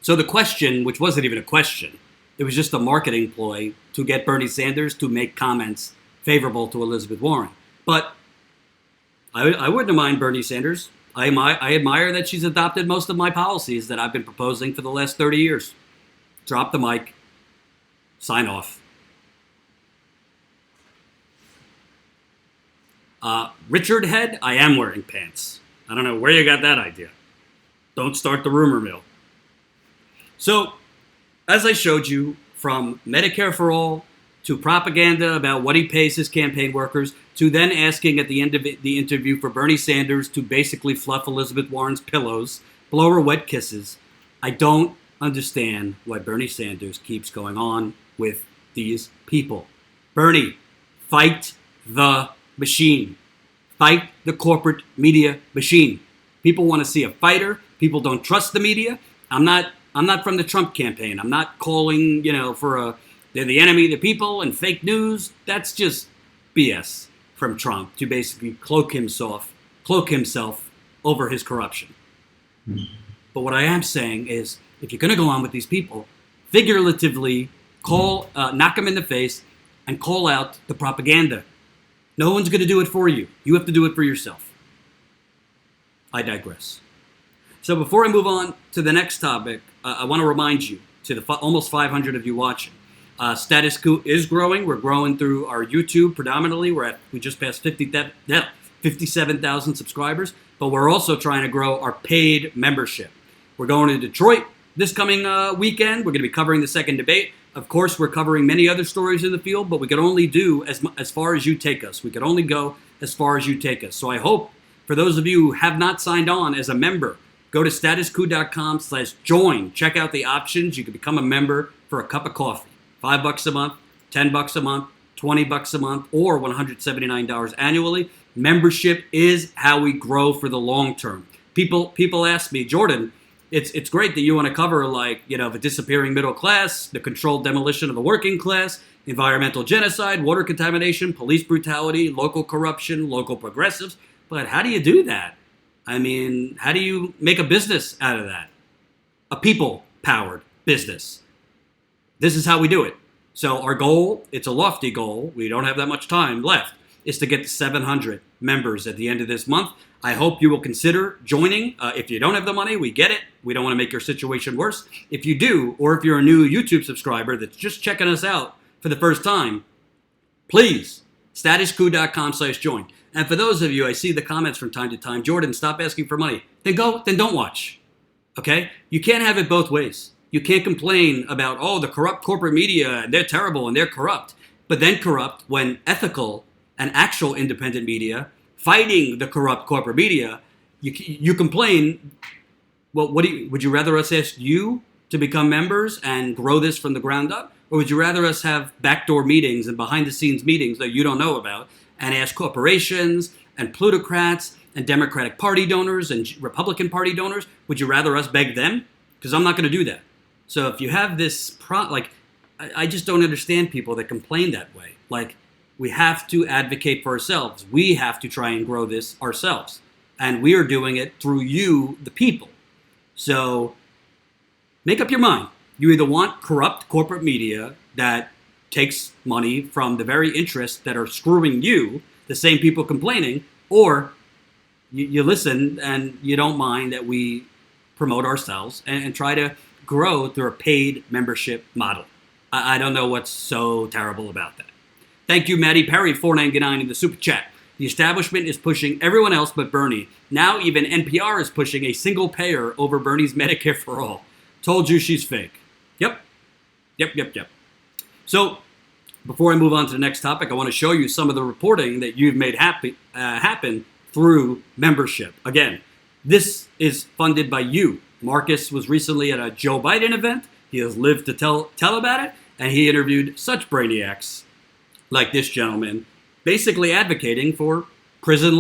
So the question, which wasn't even a question, it was just a marketing ploy to get Bernie Sanders to make comments favorable to Elizabeth Warren. But I wouldn't mind Bernie Sanders. I admire that she's adopted most of my policies that I've been proposing for the last 30 years. Drop the mic. Sign off. Richard Head, I am wearing pants. I don't know where you got that idea. Don't start the rumor mill. So, as I showed you, from Medicare for All to propaganda about what he pays his campaign workers, to then asking at the end of the interview for Bernie Sanders to basically fluff Elizabeth Warren's pillows, blow her wet kisses, I don't understand why Bernie Sanders keeps going on with these people. Bernie, fight the machine. Fight the corporate media machine. People want to see a fighter. People don't trust the media. I'm not from the Trump campaign. I'm not calling, they're the enemy of the people and fake news. That's just BS from Trump to basically cloak himself over his corruption. But what I am saying is, if you're going to go on with these people, figuratively knock them in the face and call out the propaganda. No one's going to do it for you. You have to do it for yourself. I digress. So before I move on to the next topic, I want to remind you, to the almost 500 of you watching, Status Quo is growing. We're growing through our YouTube predominantly. We just passed 57,000 subscribers, but we're also trying to grow our paid membership. We're going to Detroit this coming weekend. We're going to be covering the second debate. Of course, we're covering many other stories in the field, but we can only do as far as you take us. We can only go as far as you take us. So I hope, for those of you who have not signed on as a member, go to statusquo.com/join. Check out the options. You can become a member for a cup of coffee. $5 a month, $10 a month, $20 a month, or $179 annually. Membership is how we grow for the long term. People ask me, Jordan, it's great that you want to cover the disappearing middle class, the controlled demolition of the working class, environmental genocide, water contamination, police brutality, local corruption, local progressives. But how do you do that? I mean, how do you make a business out of that? A people-powered business. This is how we do it. So our goal, it's a lofty goal, we don't have that much time left, is to get to 700 members at the end of this month. I hope you will consider joining. If you don't have the money, we get it. We don't want to make your situation worse. If you do, or if you're a new YouTube subscriber that's just checking us out for the first time, please, statusquo.com/join. And for those of you, I see the comments from time to time, Jordan, stop asking for money. Then don't watch. Okay? You can't have it both ways. You can't complain about, the corrupt corporate media, and they're terrible and they're corrupt, but then corrupt when ethical and actual independent media fighting the corrupt corporate media, you complain. Well, would you rather us ask you to become members and grow this from the ground up? Or would you rather us have backdoor meetings and behind the scenes meetings that you don't know about and ask corporations and plutocrats and Democratic Party donors and Republican Party donors? Would you rather us beg them? Because I'm not going to do that. So if you have this, I just don't understand people that complain that way. We have to advocate for ourselves. We have to try and grow this ourselves. And we are doing it through you, the people. So make up your mind. You either want corrupt corporate media that takes money from the very interests that are screwing you, the same people complaining, or you listen and you don't mind that we promote ourselves and try to grow through a paid membership model. I don't know what's so terrible about that. Thank you, Maddie Perry, $4.99 in the super chat. The establishment is pushing everyone else but Bernie. Now even NPR is pushing a single payer over Bernie's Medicare for all. Told you she's fake. Yep. So, before I move on to the next topic, I want to show you some of the reporting that you've made happen through membership. Again, this is funded by you. Marcus was recently at a Joe Biden event. He has lived to tell about it, and he interviewed such brainiacs like this gentleman, basically advocating for prison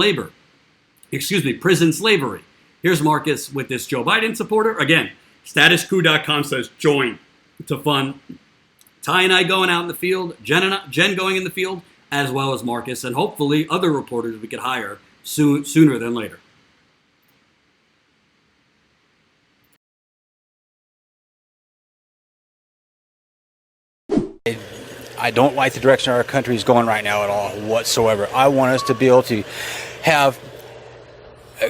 slavery. Here's Marcus with this Joe Biden supporter. Again, statusquo.com says join to fund Ty and I going out in the field, Jen going in the field, as well as Marcus, and hopefully other reporters we could hire sooner than later. I don't like the direction our country is going right now at all whatsoever. I want us to be able to have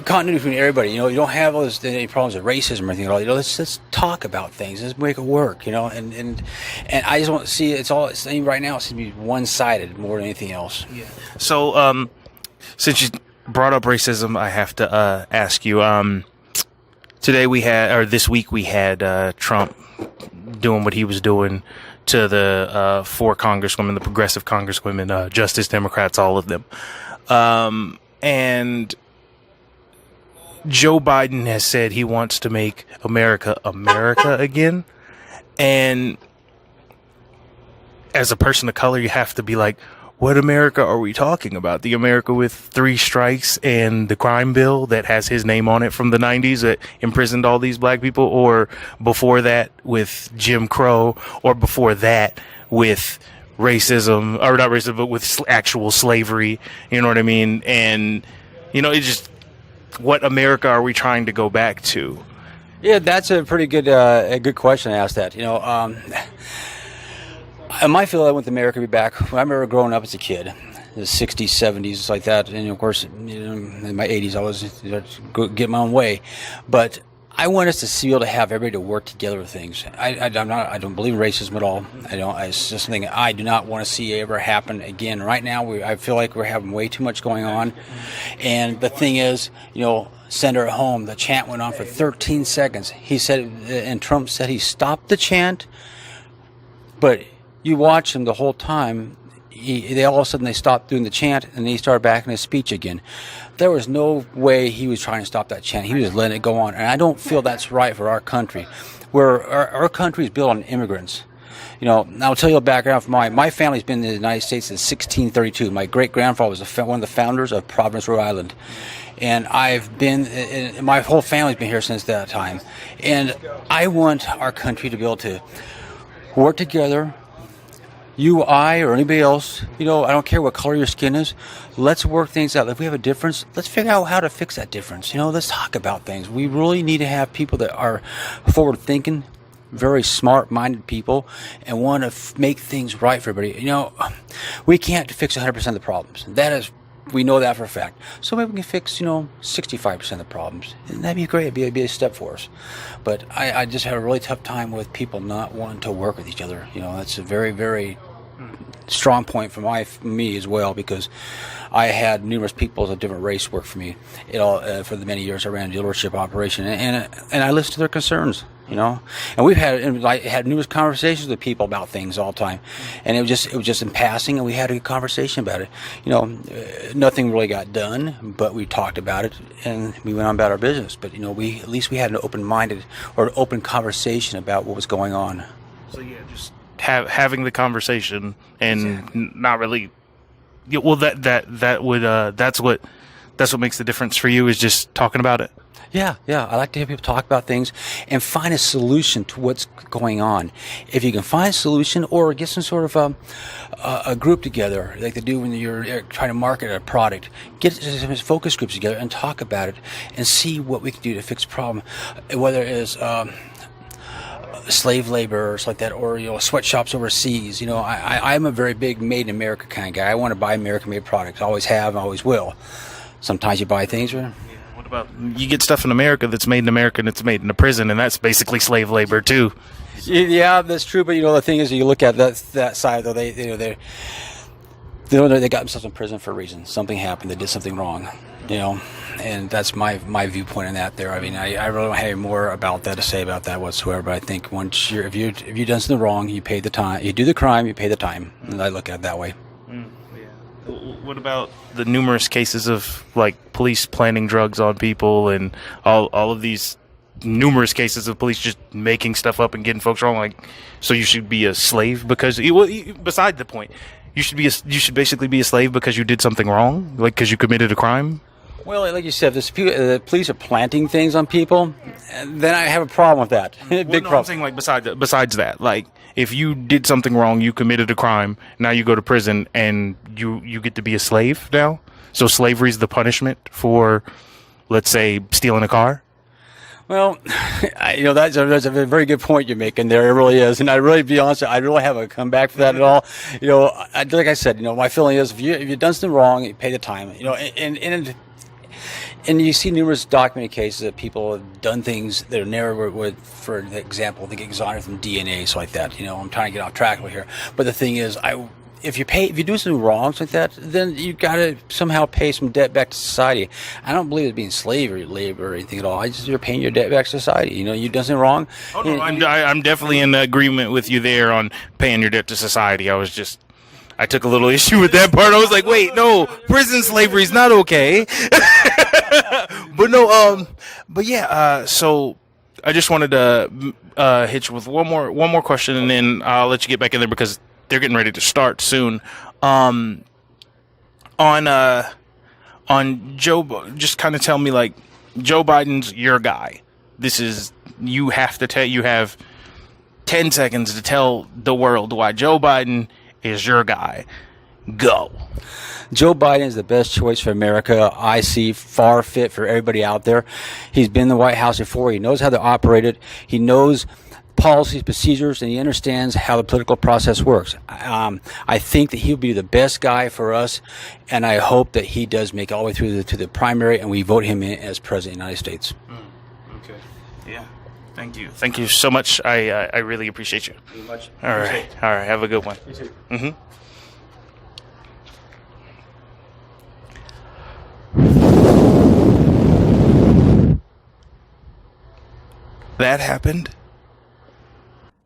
continuity between everybody. You don't have any problems with racism or anything at all. Let's talk about things. Let's make it work. And I just want to see right now. It's going to be one-sided more than anything else. Yeah. So since you brought up racism, I have to ask you. This week we had Trump doing what he was doing to the 4 congresswomen, the progressive congresswomen, Justice Democrats, all of them. And Joe Biden has said he wants to make America again. And as a person of color, you have to be like, what America are we talking about? The America with 3 strikes and the crime bill that has his name on it from the 90s that imprisoned all these black people? Or before that with Jim Crow? Or before that with racism, or not racism, but with actual slavery? You know what I mean? And, it's just, what America are we trying to go back to? Yeah, that's a pretty good good question to ask that. In my field, I want America to be back. I remember growing up as a kid, the 60s, 70s, like that. And, of course, in my 80s, I was get my own way. But I want us to be able to have everybody to work together with things. I don't believe in racism at all. It's just something I do not want to see ever happen again. Right now, I feel like we're having way too much going on. And the thing is, send her home. The chant went on for 13 seconds. He said, and Trump said he stopped the chant, but you watch him the whole time. They all of a sudden they stopped doing the chant, and he started back in his speech again. There was no way he was trying to stop that chant. He was just letting it go on, and I don't feel that's right for our country. Where our country is built on immigrants. I'll tell you a background from my family's been in the United States since 1632. My great grandfather was one of the founders of Providence, Rhode Island, and my whole family's been here since that time. And I want our country to be able to work together. You, I, or anybody else, I don't care what color your skin is. Let's work things out. If we have a difference, let's figure out how to fix that difference. Let's talk about things. We really need to have people that are forward-thinking, very smart-minded people, and want to make things right for everybody. We can't fix 100% of the problems. We know that for a fact. So maybe we can fix, 65% of the problems. And that'd be great. It'd be a step for us. But I just have a really tough time with people not wanting to work with each other. That's a very, very strong point for me as well, because I had numerous people of different race work for me. For the many years I ran a dealership operation, and I listened to their concerns. And we've had numerous conversations with people about things all the time, and it was just in passing, and we had a good conversation about it. Nothing really got done, but we talked about it, and we went on about our business. But at least we had an open-minded or open conversation about what was going on. So yeah, just having the conversation and not really. Yeah, well, that's what makes the difference for you, is just talking about it. Yeah. I like to hear people talk about things and find a solution to what's going on. If you can find a solution, or get some sort of a group together, like they do when you're trying to market a product, get some focus groups together and talk about it and see what we can do to fix the problem, whether it is slave labor or something like that, or sweatshops overseas. I'm a very big made in America kind of guy. I want to buy American made products. I always have, and always will. Sometimes you buy things where what about you get stuff in America that's made in America and it's made in a prison, and that's basically slave labor too. Yeah, that's true. But the thing is, you look at that side though. They got themselves in prison for a reason. Something happened. They did something wrong, and that's my viewpoint on that there. I mean, I really don't have more about that to say about that whatsoever, but I think once if you've done something wrong, you pay the time. You do the crime, you pay the time. And I look at it that way. What about the numerous cases of like police planting drugs on people and all of these numerous cases of police just making stuff up and getting folks wrong? Like, so you should be a slave because beside the point, you should basically be a slave because you did something wrong, like because you committed a crime. Well, like you said, if the police are planting things on people, then I have a problem with that. Big problem. I'm saying like besides that, like if you did something wrong, you committed a crime, now you go to prison and you get to be a slave now. So slavery is the punishment for, let's say, stealing a car. Well, that's a very good point you're making there. It really is, and I really, be honest, I really have a comeback for that at all. Like I said, my feeling is if you've done something wrong, you pay the time. And you see numerous documented cases of people have done things that never would, for example, they get exonerated from DNA, so like that. I'm trying to get off track here, but the thing is, if you do something wrong, something like that, then you got to somehow pay some debt back to society. I don't believe it's being slave or labor or anything at all. You're paying your debt back to society. You've done something wrong. Oh no, I'm definitely in agreement with you there on paying your debt to society. I took a little issue with that part. I was like, wait, no, prison slavery is not okay. But yeah, so I just wanted to hit you with one more question, and then I'll let you get back in there because they're getting ready to start soon. On Joe, just kind of tell me, like, Joe Biden's your guy. You have 10 seconds to tell the world why Joe Biden is your guy. Go. Joe Biden is the best choice for America. I see far fit for everybody out there. He's been in the White House before. He knows how to operate it. He knows policies, procedures, and he understands how the political process works. I think that he'll be the best guy for us, and I hope that he does make it all the way through to the primary, and we vote him in as president of the United States. Okay. Yeah. Thank you. Thank you so much. I really appreciate you. Very much. All right. Have a good one. You too. Mm-hmm. That happened.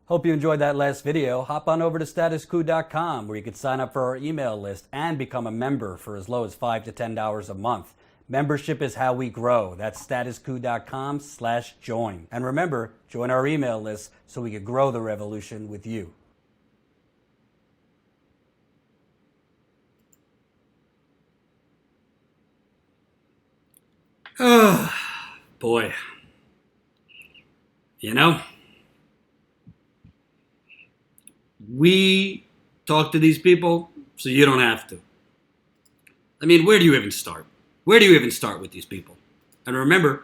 Hope you enjoyed that last video. Hop on over to statusquo.com where you can sign up for our email list and become a member for as low as $5 to $10 a month. Membership is how we grow. That's statusquo.com/join. And remember, join our email list so we can grow the revolution with you. Oh, boy. We talk to these people so you don't have to. I mean, where do you even start? Where do you even start with these people? And remember,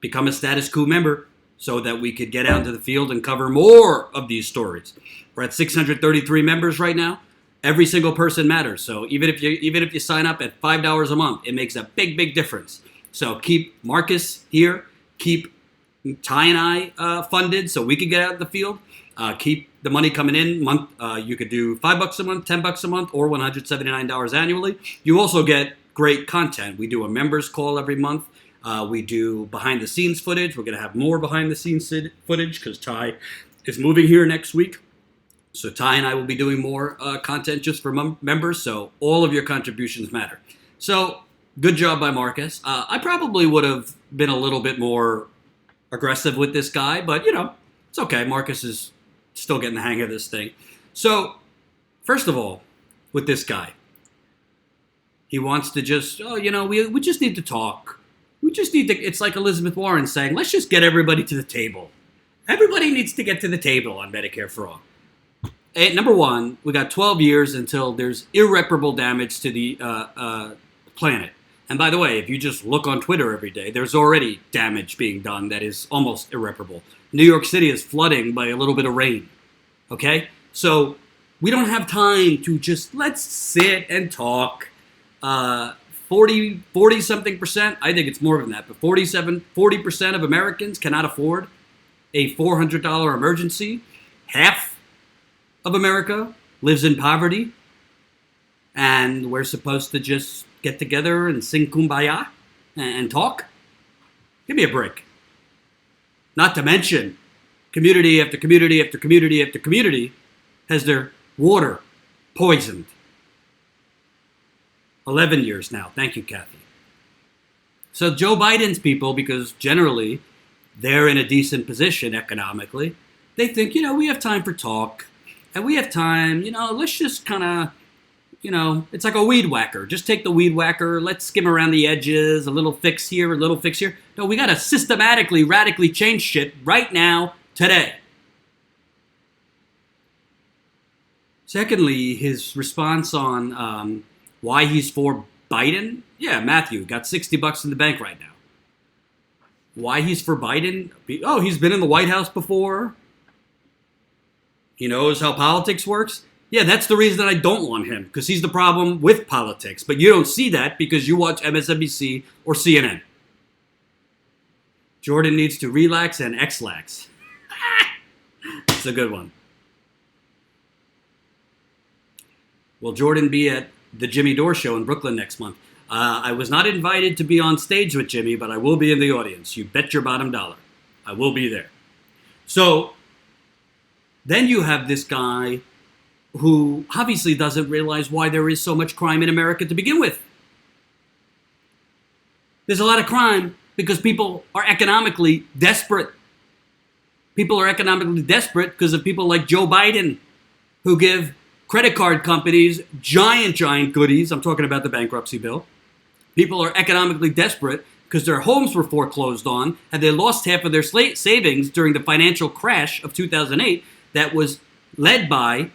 become a Status Quo member so that we could get out into the field and cover more of these stories. We're at 633 members right now. Every single person matters. So even if you sign up at $5 a month, it makes a big, big difference. So keep Marcus here, keep Ty and I funded so we could get out in the field. Keep the money coming in. You could do $5 a month, $10 a month, or $179 annually. You also get great content. We do a members call every month. We do behind the scenes footage. We're going to have more behind the scenes footage because Ty is moving here next week. So Ty and I will be doing more content just for members. So all of your contributions matter. So good job by Marcus. I probably would have been a little bit more aggressive with this guy, but it's okay. Marcus is still getting the hang of this thing. So first of all, with this guy, he wants to just, we just need to talk. We just need to, it's like Elizabeth Warren saying, let's just get everybody to the table. Everybody needs to get to the table on Medicare for all. Number one, we got 12 years until there's irreparable damage to the planet. And by the way, if you just look on Twitter every day, there's already damage being done that is almost irreparable. New York City is flooding by a little bit of rain. Okay? So we don't have time to just, let's sit and talk. 40-something percent, I think it's more than that, but 40% of Americans cannot afford a $400 emergency. Half of America lives in poverty. and we're supposed to just get together and sing Kumbaya and talk? Give me a break. Not to mention, community after community after community after community has their water poisoned. 11 years now. Thank you, Kathy. So Joe Biden's people, because generally they're in a decent position economically, they think, we have time for talk. And we have time, let's just kind of, it's like a weed whacker. Just take the weed whacker, let's skim around the edges, a little fix here, a little fix here. No, we got to systematically, radically change shit right now, today. Secondly, his response on why he's for Biden. Yeah, Matthew, got $60 in the bank right now. Why he's for Biden? Oh, he's been in the White House before. He knows how politics works. Yeah, that's the reason that I don't want him, because he's the problem with politics. But you don't see that because you watch MSNBC or CNN. Jordan needs to relax and X-lax. It's a good one. Will Jordan be at the Jimmy Dore show in Brooklyn next month? I was not invited to be on stage with Jimmy, but I will be in the audience. You bet your bottom dollar. I will be there. So then you have this guy who obviously doesn't realize why there is so much crime in America to begin with. There's a lot of crime because people are economically desperate. People are economically desperate because of people like Joe Biden, who give credit card companies giant goodies. I'm talking about the bankruptcy bill. People are economically desperate because their homes were foreclosed on and they lost half of their savings during the financial crash of 2008 that was led by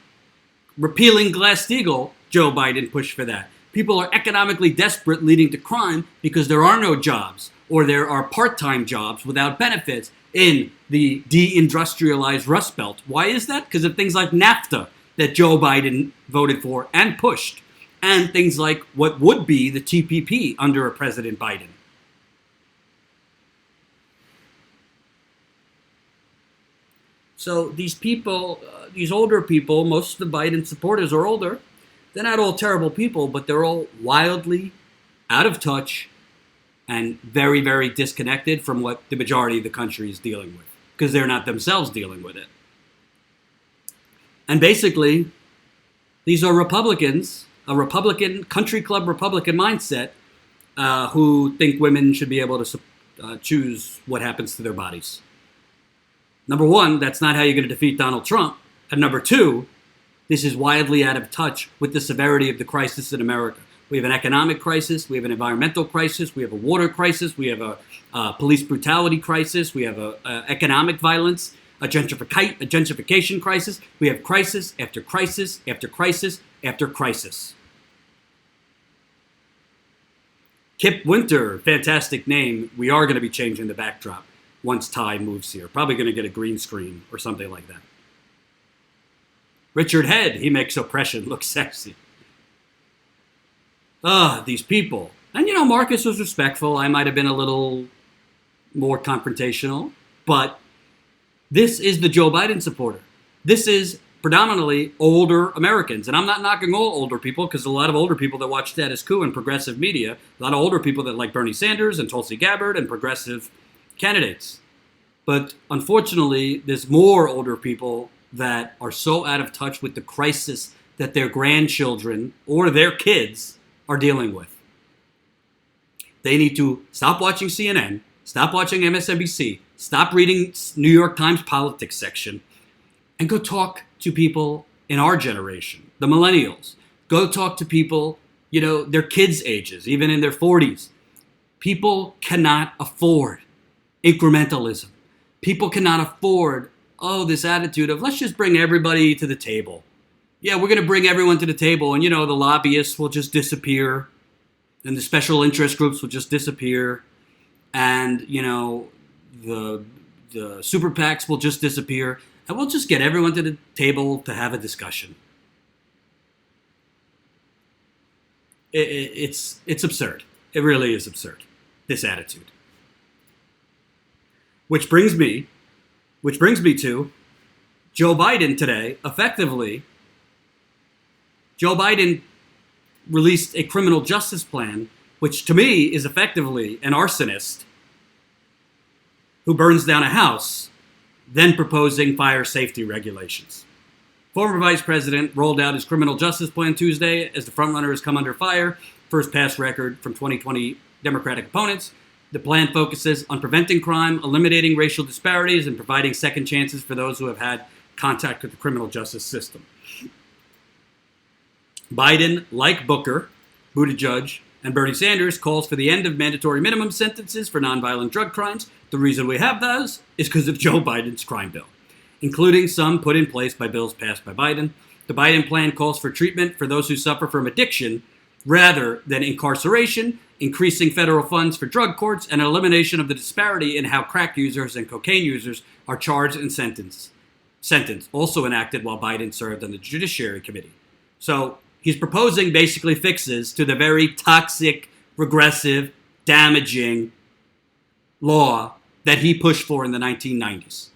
repealing Glass-Steagall. Joe Biden pushed for that. People are economically desperate, leading to crime because there are no jobs, or there are part-time jobs without benefits in the deindustrialized Rust Belt. Why is that? Because of things like NAFTA that Joe Biden voted for and pushed, and things like what would be the TPP under a President Biden. So these people, these older people, most of the Biden supporters are older. They're not all terrible people, but they're all wildly out of touch and very, very disconnected from what the majority of the country is dealing with, because they're not themselves dealing with it. And basically, these are Republicans, a Republican, country club Republican mindset, who think women should be able to choose what happens to their bodies. Number one, that's not how you're going to defeat Donald Trump. And number two, this is wildly out of touch with the severity of the crisis in America. We have an economic crisis, we have an environmental crisis, we have a water crisis, we have a police brutality crisis, we have a economic violence, a gentrification crisis. We have crisis after crisis after crisis after crisis. Kip Winter, fantastic name. We are going to be changing the backdrop once Ty moves here. Probably going to get a green screen or something like that. Richard Head, he makes oppression look sexy. These people. And Marcus was respectful. I might have been a little more confrontational, but this is the Joe Biden supporter. This is predominantly older Americans. And I'm not knocking all older people, because a lot of older people that watch Status Quo and progressive media, a lot of older people that like Bernie Sanders and Tulsi Gabbard and progressive candidates. But unfortunately, there's more older people that are so out of touch with the crisis that their grandchildren or their kids are dealing with. They need to stop watching CNN, stop watching MSNBC, stop reading New York Times politics section, and go talk to people in our generation, the millennials. Go talk to people, their kids' ages, even in their 40s. People cannot afford incrementalism. People cannot afford, this attitude of let's just bring everybody to the table. Yeah, we're going to bring everyone to the table, and the lobbyists will just disappear, and the special interest groups will just disappear, and the super PACs will just disappear, and we'll just get everyone to the table to have a discussion. It's absurd. It really is absurd, this attitude. Which brings me to Joe Biden today. Effectively, Joe Biden released a criminal justice plan, which to me is effectively an arsonist who burns down a house, then proposing fire safety regulations. Former Vice President rolled out his criminal justice plan Tuesday as the frontrunner has come under fire. First pass record from 2020 Democratic opponents. The plan focuses on preventing crime, eliminating racial disparities, and providing second chances for those who have had contact with the criminal justice system. Biden, like Booker, Buttigieg, and Bernie Sanders, calls for the end of mandatory minimum sentences for nonviolent drug crimes. The reason we have those is because of Joe Biden's crime bill, including some put in place by bills passed by Biden. The Biden plan calls for treatment for those who suffer from addiction rather than incarceration, increasing federal funds for drug courts, and an elimination of the disparity in how crack users and cocaine users are charged and sentenced, also enacted while Biden served on the Judiciary Committee. So he's proposing basically fixes to the very toxic, regressive, damaging law that he pushed for in the 1990s.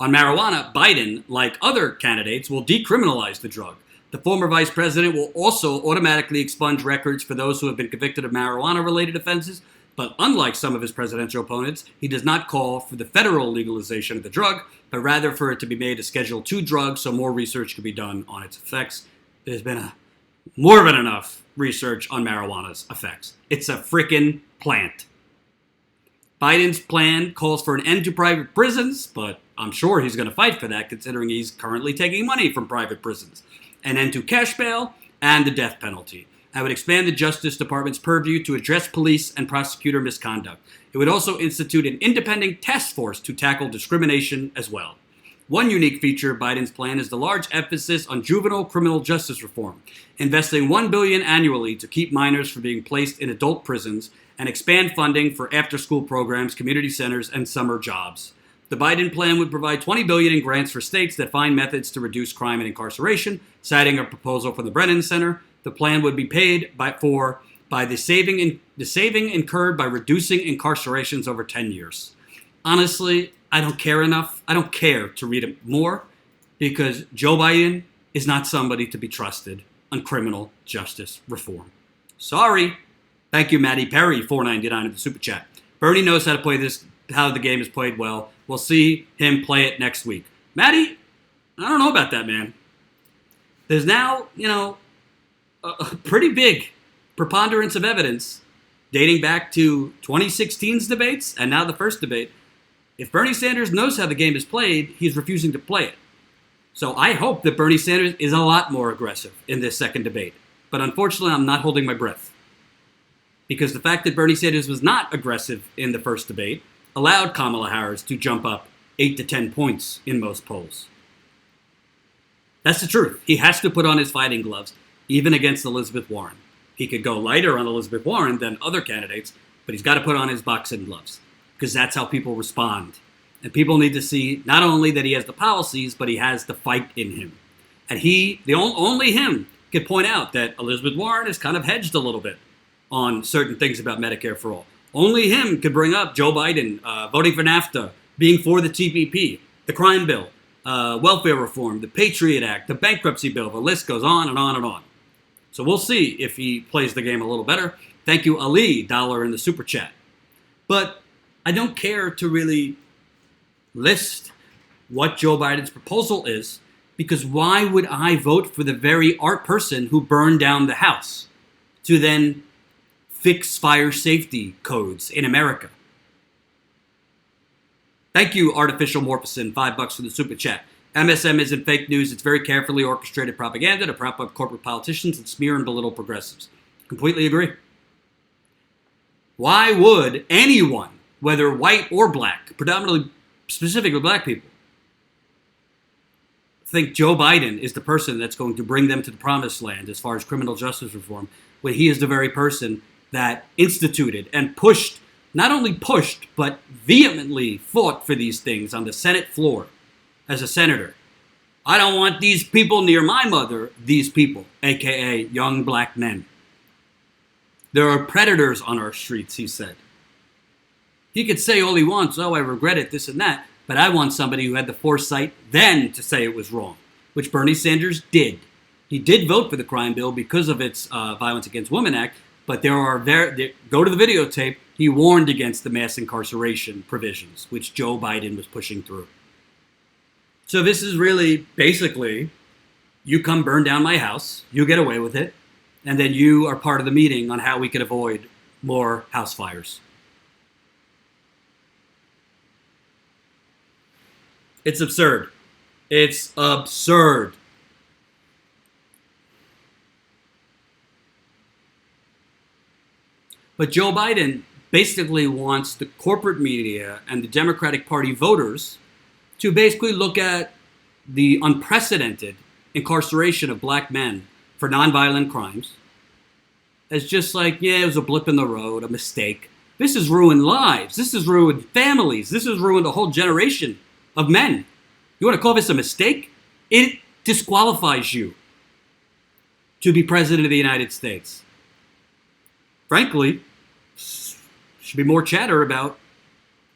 On marijuana, Biden, like other candidates, will decriminalize the drug. The former vice president will also automatically expunge records for those who have been convicted of marijuana-related offenses, but unlike some of his presidential opponents, he does not call for the federal legalization of the drug, but rather for it to be made a Schedule II drug so more research can be done on its effects. There's been more than enough research on marijuana's effects. It's a frickin' plant. Biden's plan calls for an end to private prisons, but I'm sure he's going to fight for that considering he's currently taking money from private prisons. An end to cash bail and the death penalty. I would expand the Justice Department's purview to address police and prosecutor misconduct. It would also institute an independent task force to tackle discrimination as well. One unique feature of Biden's plan is the large emphasis on juvenile criminal justice reform, investing $1 billion annually to keep minors from being placed in adult prisons and expand funding for after-school programs, community centers, and summer jobs. The Biden plan would provide $20 billion in grants for states that find methods to reduce crime and incarceration, citing a proposal from the Brennan Center. The plan would be paid by the saving incurred by reducing incarcerations over 10 years. Honestly, I don't care enough. I don't care to read it more because Joe Biden is not somebody to be trusted on criminal justice reform. Sorry. Thank you, Matty Perry, $4.99 of the Super Chat. Bernie knows how to play this, how the game is played well. We'll see him play it next week. Matty, I don't know about that, man. There's now, a pretty big preponderance of evidence dating back to 2016's debates and now the first debate. If Bernie Sanders knows how the game is played, he's refusing to play it. So I hope that Bernie Sanders is a lot more aggressive in this second debate. But unfortunately, I'm not holding my breath. Because the fact that Bernie Sanders was not aggressive in the first debate allowed Kamala Harris to jump up 8 to 10 points in most polls. That's the truth. He has to put on his fighting gloves, even against Elizabeth Warren. He could go lighter on Elizabeth Warren than other candidates, but he's got to put on his boxing gloves because that's how people respond. And people need to see not only that he has the policies, but he has the fight in him. And only him could point out that Elizabeth Warren is kind of hedged a little bit on certain things about Medicare for all. Only him could bring up Joe Biden voting for NAFTA, being for the TPP, the crime bill, welfare reform, the Patriot Act, the bankruptcy bill. The list goes on and on and on. So we'll see if he plays the game a little better. Thank you, Ali, $1 in the Super Chat. But I don't care to really list what Joe Biden's proposal is, because why would I vote for the very art person who burned down the house to then fix fire safety codes in America? Thank you, Artificial Morphison, $5 for the Super Chat. MSM isn't fake news. It's very carefully orchestrated propaganda to prop up corporate politicians and smear and belittle progressives. Completely agree. Why would anyone, whether white or black, predominantly, specifically black people, think Joe Biden is the person that's going to bring them to the promised land as far as criminal justice reform, when he is the very person that instituted and pushed, not only pushed, but vehemently fought for these things on the Senate floor as a senator. I don't want these people near my mother, these people, aka young black men. There are predators on our streets, he said. He could say all he wants, oh, I regret it, this and that, but I want somebody who had the foresight then to say it was wrong, which Bernie Sanders did. He did vote for the crime bill because of its Violence Against Women Act, but go to the videotape, he warned against the mass incarceration provisions, which Joe Biden was pushing through. So this is really basically, you come burn down my house, you get away with it, and then you are part of the meeting on how we can avoid more house fires. It's absurd. It's absurd. But Joe Biden basically wants the corporate media and the Democratic Party voters to basically look at the unprecedented incarceration of black men for nonviolent crimes as just like, yeah, it was a blip in the road, a mistake. This has ruined lives. This has ruined families. This has ruined a whole generation of men. You want to call this a mistake? It disqualifies you to be president of the United States. Frankly, should be more chatter about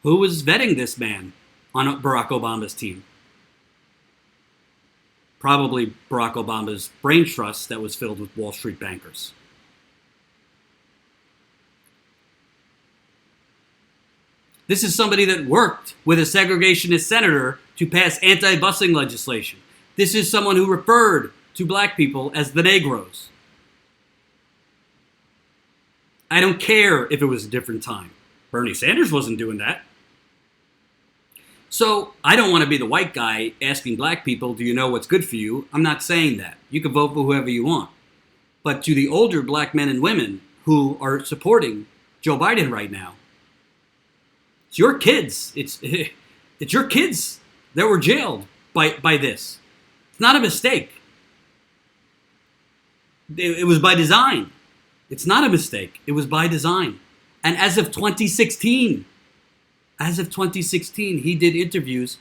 who was vetting this man on Barack Obama's team. Probably Barack Obama's brain trust that was filled with Wall Street bankers. This is somebody that worked with a segregationist senator to pass anti-busing legislation. This is someone who referred to black people as the Negroes. I don't care if it was a different time. Bernie Sanders wasn't doing that. So I don't want to be the white guy asking black people, do you know what's good for you? I'm not saying that. You can vote for whoever you want. But to the older black men and women who are supporting Joe Biden right now, it's your kids. It's your kids that were jailed by this. It's not a mistake. It was by design. It's not a mistake. It was by design. And as of 2016, he did interviews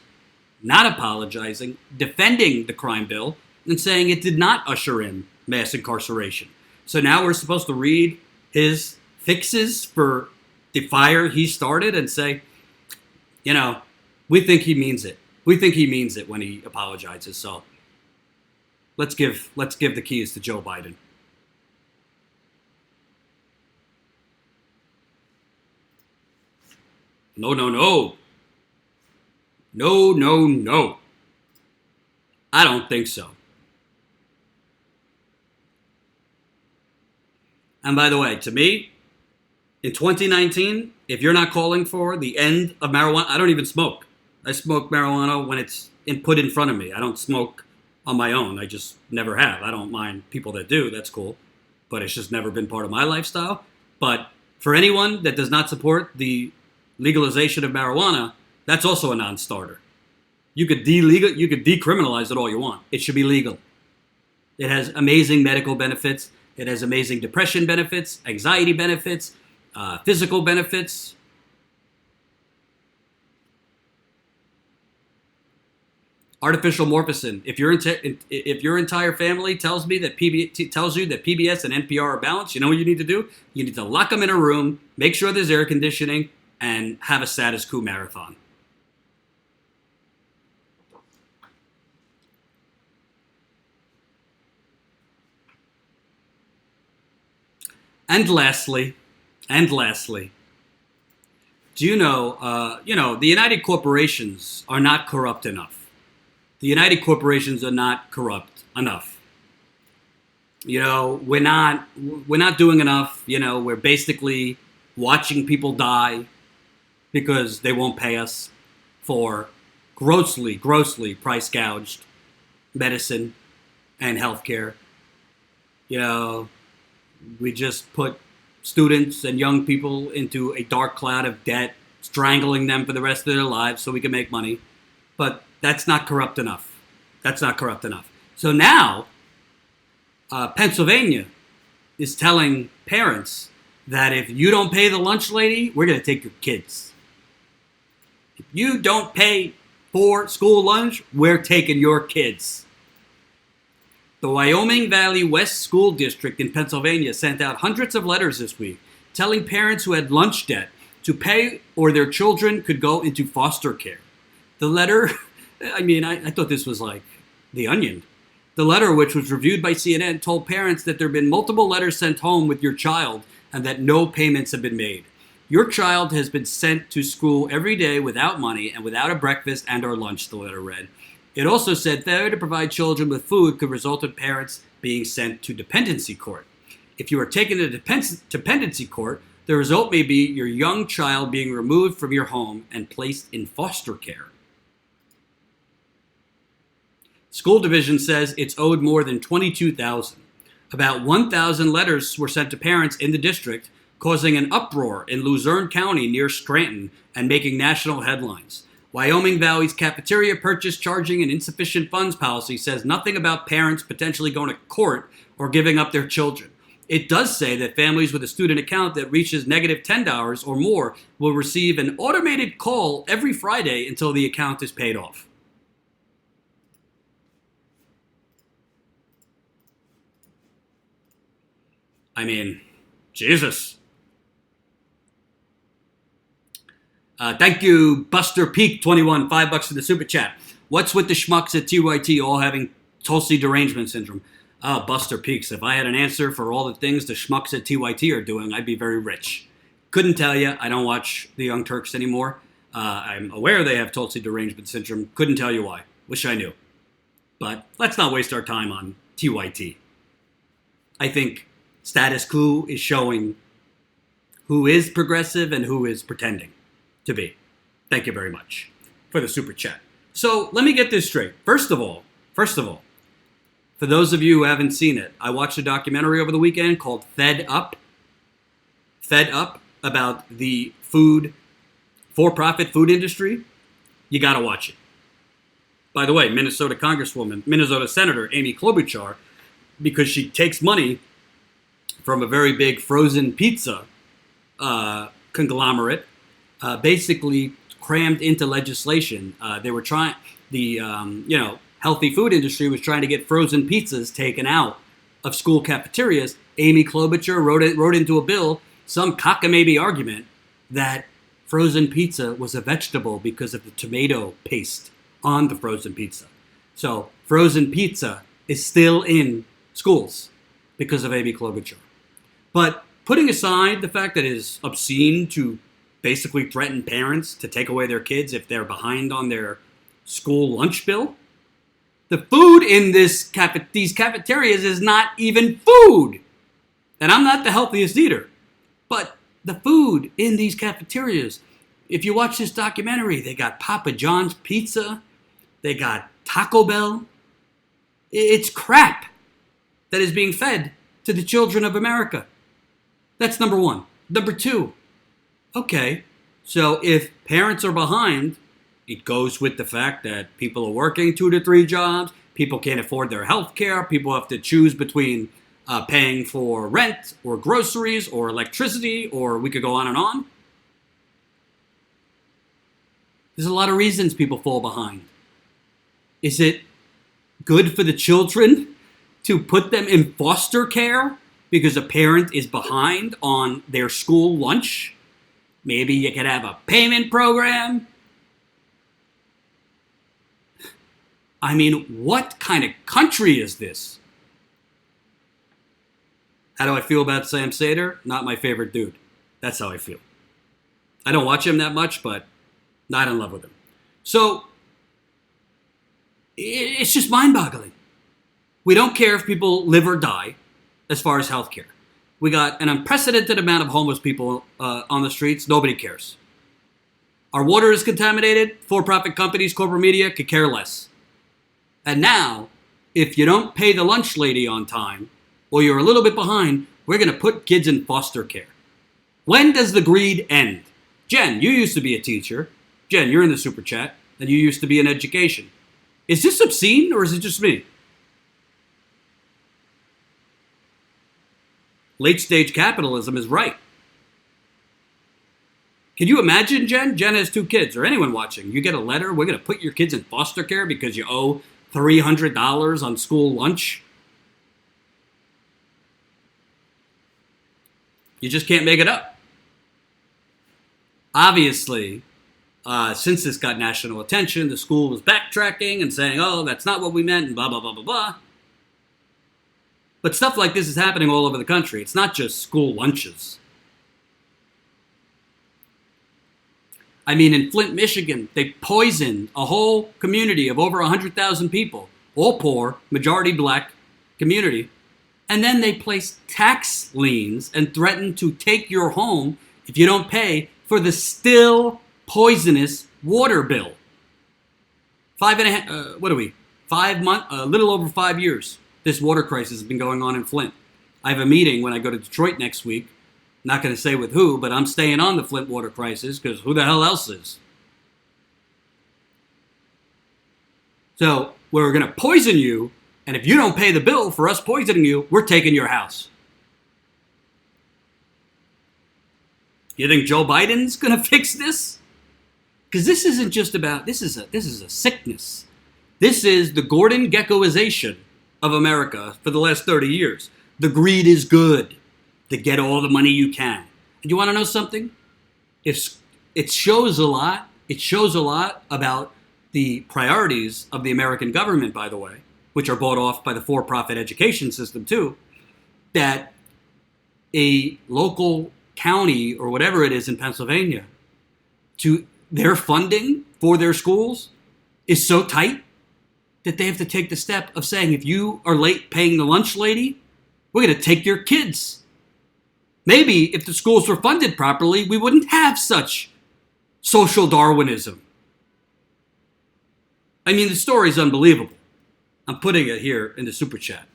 not apologizing, defending the crime bill, and saying it did not usher in mass incarceration. So now we're supposed to read his fixes for the fire he started and say, you know, we think he means it. We think he means it when he apologizes. So let's give the keys to Joe Biden. No, no, no. No, no, no. I don't think so. And by the way, to me, in 2019, if you're not calling for the end of marijuana, I don't even smoke. I smoke marijuana when it's put in front of me. I don't smoke on my own. I just never have. I don't mind people that do. That's cool. But it's just never been part of my lifestyle. But for anyone that does not support the legalization of marijuana, that's also a non-starter. You could decriminalize it all you want. It should be legal. It has amazing medical benefits. It has amazing depression benefits, anxiety benefits, physical benefits. Artificial morphine. If your entire family tells you that PBS and NPR are balanced, you know what you need to do? You need to lock them in a room, make sure there's air conditioning, and have a status quo marathon. And lastly, do you know, the United Corporations are not corrupt enough. The United Corporations are not corrupt enough. You know, we're not doing enough. You know, we're basically watching people die because they won't pay us for grossly price gouged medicine and healthcare. You know, we just put students and young people into a dark cloud of debt, strangling them for the rest of their lives so we can make money. But that's not corrupt enough. That's not corrupt enough. So now, Pennsylvania is telling parents that if you don't pay the lunch lady, we're going to take your kids. If you don't pay for school lunch, we're taking your kids. The Wyoming Valley West School District in Pennsylvania sent out hundreds of letters this week telling parents who had lunch debt to pay or their children could go into foster care. The letter, I thought this was like The Onion. The letter, which was reviewed by CNN, told parents that there have been multiple letters sent home with your child and that no payments have been made. Your child has been sent to school every day without money and without a breakfast and or lunch, the letter read. It also said failure to provide children with food could result in parents being sent to dependency court. If you are taken to dependency court, the result may be your young child being removed from your home and placed in foster care. School division says it's owed more than $22,000. About 1,000 letters were sent to parents in the district, causing an uproar in Luzerne County near Scranton and making national headlines. Wyoming Valley's cafeteria purchase charging and insufficient funds policy says nothing about parents potentially going to court or giving up their children. It does say that families with a student account that reaches negative $10 or more will receive an automated call every Friday until the account is paid off. I mean, Jesus. Thank you, Buster Peak 21, $5 for the super chat. What's with the schmucks at TYT all having Tulsi derangement syndrome? Buster Peaks, if I had an answer for all the things the schmucks at TYT are doing, I'd be very rich. Couldn't tell you. I don't watch the Young Turks anymore. I'm aware they have Tulsi derangement syndrome. Couldn't tell you why. Wish I knew. But let's not waste our time on TYT. I think status quo is showing who is progressive and who is pretending to be. Thank you very much for the super chat. So let me get this straight. First of all, for those of you who haven't seen it, I watched a documentary over the weekend called Fed Up about the for-profit food industry. You got to watch it. By the way, Minnesota Senator Amy Klobuchar, because she takes money from a very big frozen pizza conglomerate, basically crammed into legislation. They were trying, healthy food industry was trying to get frozen pizzas taken out of school cafeterias. Amy Klobuchar wrote into a bill some cockamamie argument that frozen pizza was a vegetable because of the tomato paste on the frozen pizza. So frozen pizza is still in schools because of Amy Klobuchar. But putting aside the fact that it is obscene to basically threaten parents to take away their kids if they're behind on their school lunch bill, the food in these cafeterias is not even food. And I'm not the healthiest eater, but the food in these cafeterias, if you watch this documentary, they got Papa John's pizza, they got Taco Bell. It's crap that is being fed to the children of America. That's number one. Number two, okay, so if parents are behind, it goes with the fact that people are working 2 to 3 jobs, people can't afford their health care, people have to choose between paying for rent or groceries or electricity, or we could go on and on. There's a lot of reasons people fall behind. Is it good for the children to put them in foster care because a parent is behind on their school lunch? Maybe you could have a payment program. I mean, what kind of country is this? How do I feel about Sam Seder? Not my favorite dude. That's how I feel. I don't watch him that much, but not in love with him. So, it's just mind-boggling. We don't care if people live or die as far as healthcare. We got an unprecedented amount of homeless people on the streets. Nobody cares. Our water is contaminated. For-profit companies, corporate media could care less. And now, if you don't pay the lunch lady on time, or you're a little bit behind, we're going to put kids in foster care. When does the greed end? Jen, you used to be a teacher. Jen, you're in the super chat, and you used to be in education. Is this obscene, or is it just me? Late-stage capitalism is right. Can you imagine, Jen? Jen has 2 kids, or anyone watching. You get a letter, we're going to put your kids in foster care because you owe $300 on school lunch. You just can't make it up. Obviously, since this got national attention, the school was backtracking and saying, oh, that's not what we meant, and blah, blah, blah, blah, blah. But stuff like this is happening all over the country. It's not just school lunches. I mean, in Flint, Michigan, they poisoned a whole community of over 100,000 people, all poor, majority black community. And then they placed tax liens and threatened to take your home if you don't pay for the still poisonous water bill. 5 months, a little over 5 years. This water crisis has been going on in Flint. I have a meeting when I go to Detroit next week. Not going to say with who, but I'm staying on the Flint water crisis because who the hell else is? So we're going to poison you, and if you don't pay the bill for us poisoning you, we're taking your house. You think Joe Biden's going to fix this? Because this isn't just about, this is a sickness. This is the Gordon Geckoization of America for the last 30 years. The greed is good. To get all the money you can. And you want to know something? It shows a lot. It shows a lot about the priorities of the American government, by the way, which are bought off by the for-profit education system too, that a local county or whatever it is in Pennsylvania, to their funding for their schools is so tight that they have to take the step of saying, if you are late paying the lunch lady, we're going to take your kids. Maybe if the schools were funded properly, we wouldn't have such social Darwinism. I mean, the story is unbelievable. I'm putting it here in the super chat.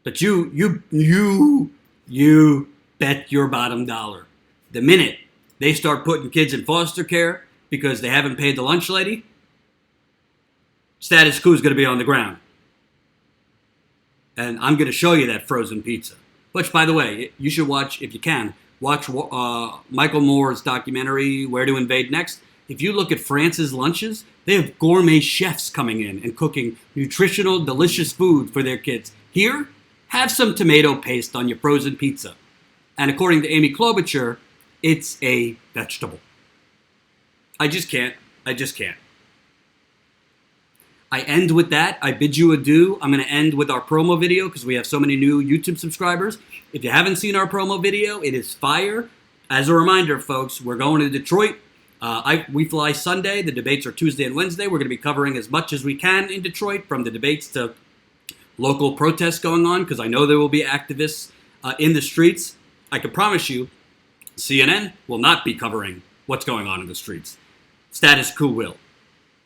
But you bet your bottom dollar. The minute they start putting kids in foster care because they haven't paid the lunch lady, status quo is going to be on the ground. And I'm going to show you that frozen pizza. Which, by the way, you should watch, if you can, watch Michael Moore's documentary, Where to Invade Next. If you look at France's lunches, they have gourmet chefs coming in and cooking nutritional, delicious food for their kids. Here, have some tomato paste on your frozen pizza. And according to Amy Klobuchar, it's a vegetable. I just can't. I end with that. I bid you adieu. I'm going to end with our promo video because we have so many new YouTube subscribers. If you haven't seen our promo video, it is fire. As a reminder, folks, we're going to Detroit. We fly Sunday. The debates are Tuesday and Wednesday. We're going to be covering as much as we can in Detroit, from the debates to local protests going on, because I know there will be activists in the streets. I can promise you, CNN will not be covering what's going on in the streets. Status quo will.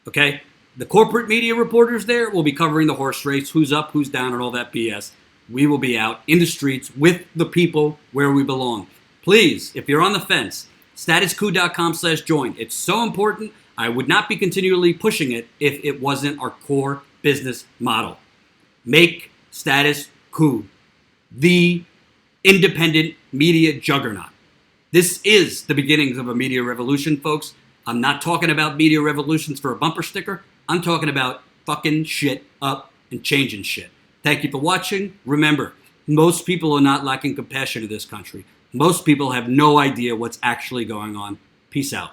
Okay? The corporate media reporters there will be covering the horse race, who's up, who's down, and all that BS. We will be out in the streets with the people where we belong. Please, if you're on the fence, statusquo.com/join. It's so important. I would not be continually pushing it if it wasn't our core business model. Make Status Quo the independent media juggernaut. This is the beginnings of a media revolution, folks. I'm not talking about media revolutions for a bumper sticker. I'm talking about fucking shit up and changing shit. Thank you for watching. Remember, most people are not lacking compassion in this country. Most people have no idea what's actually going on. Peace out.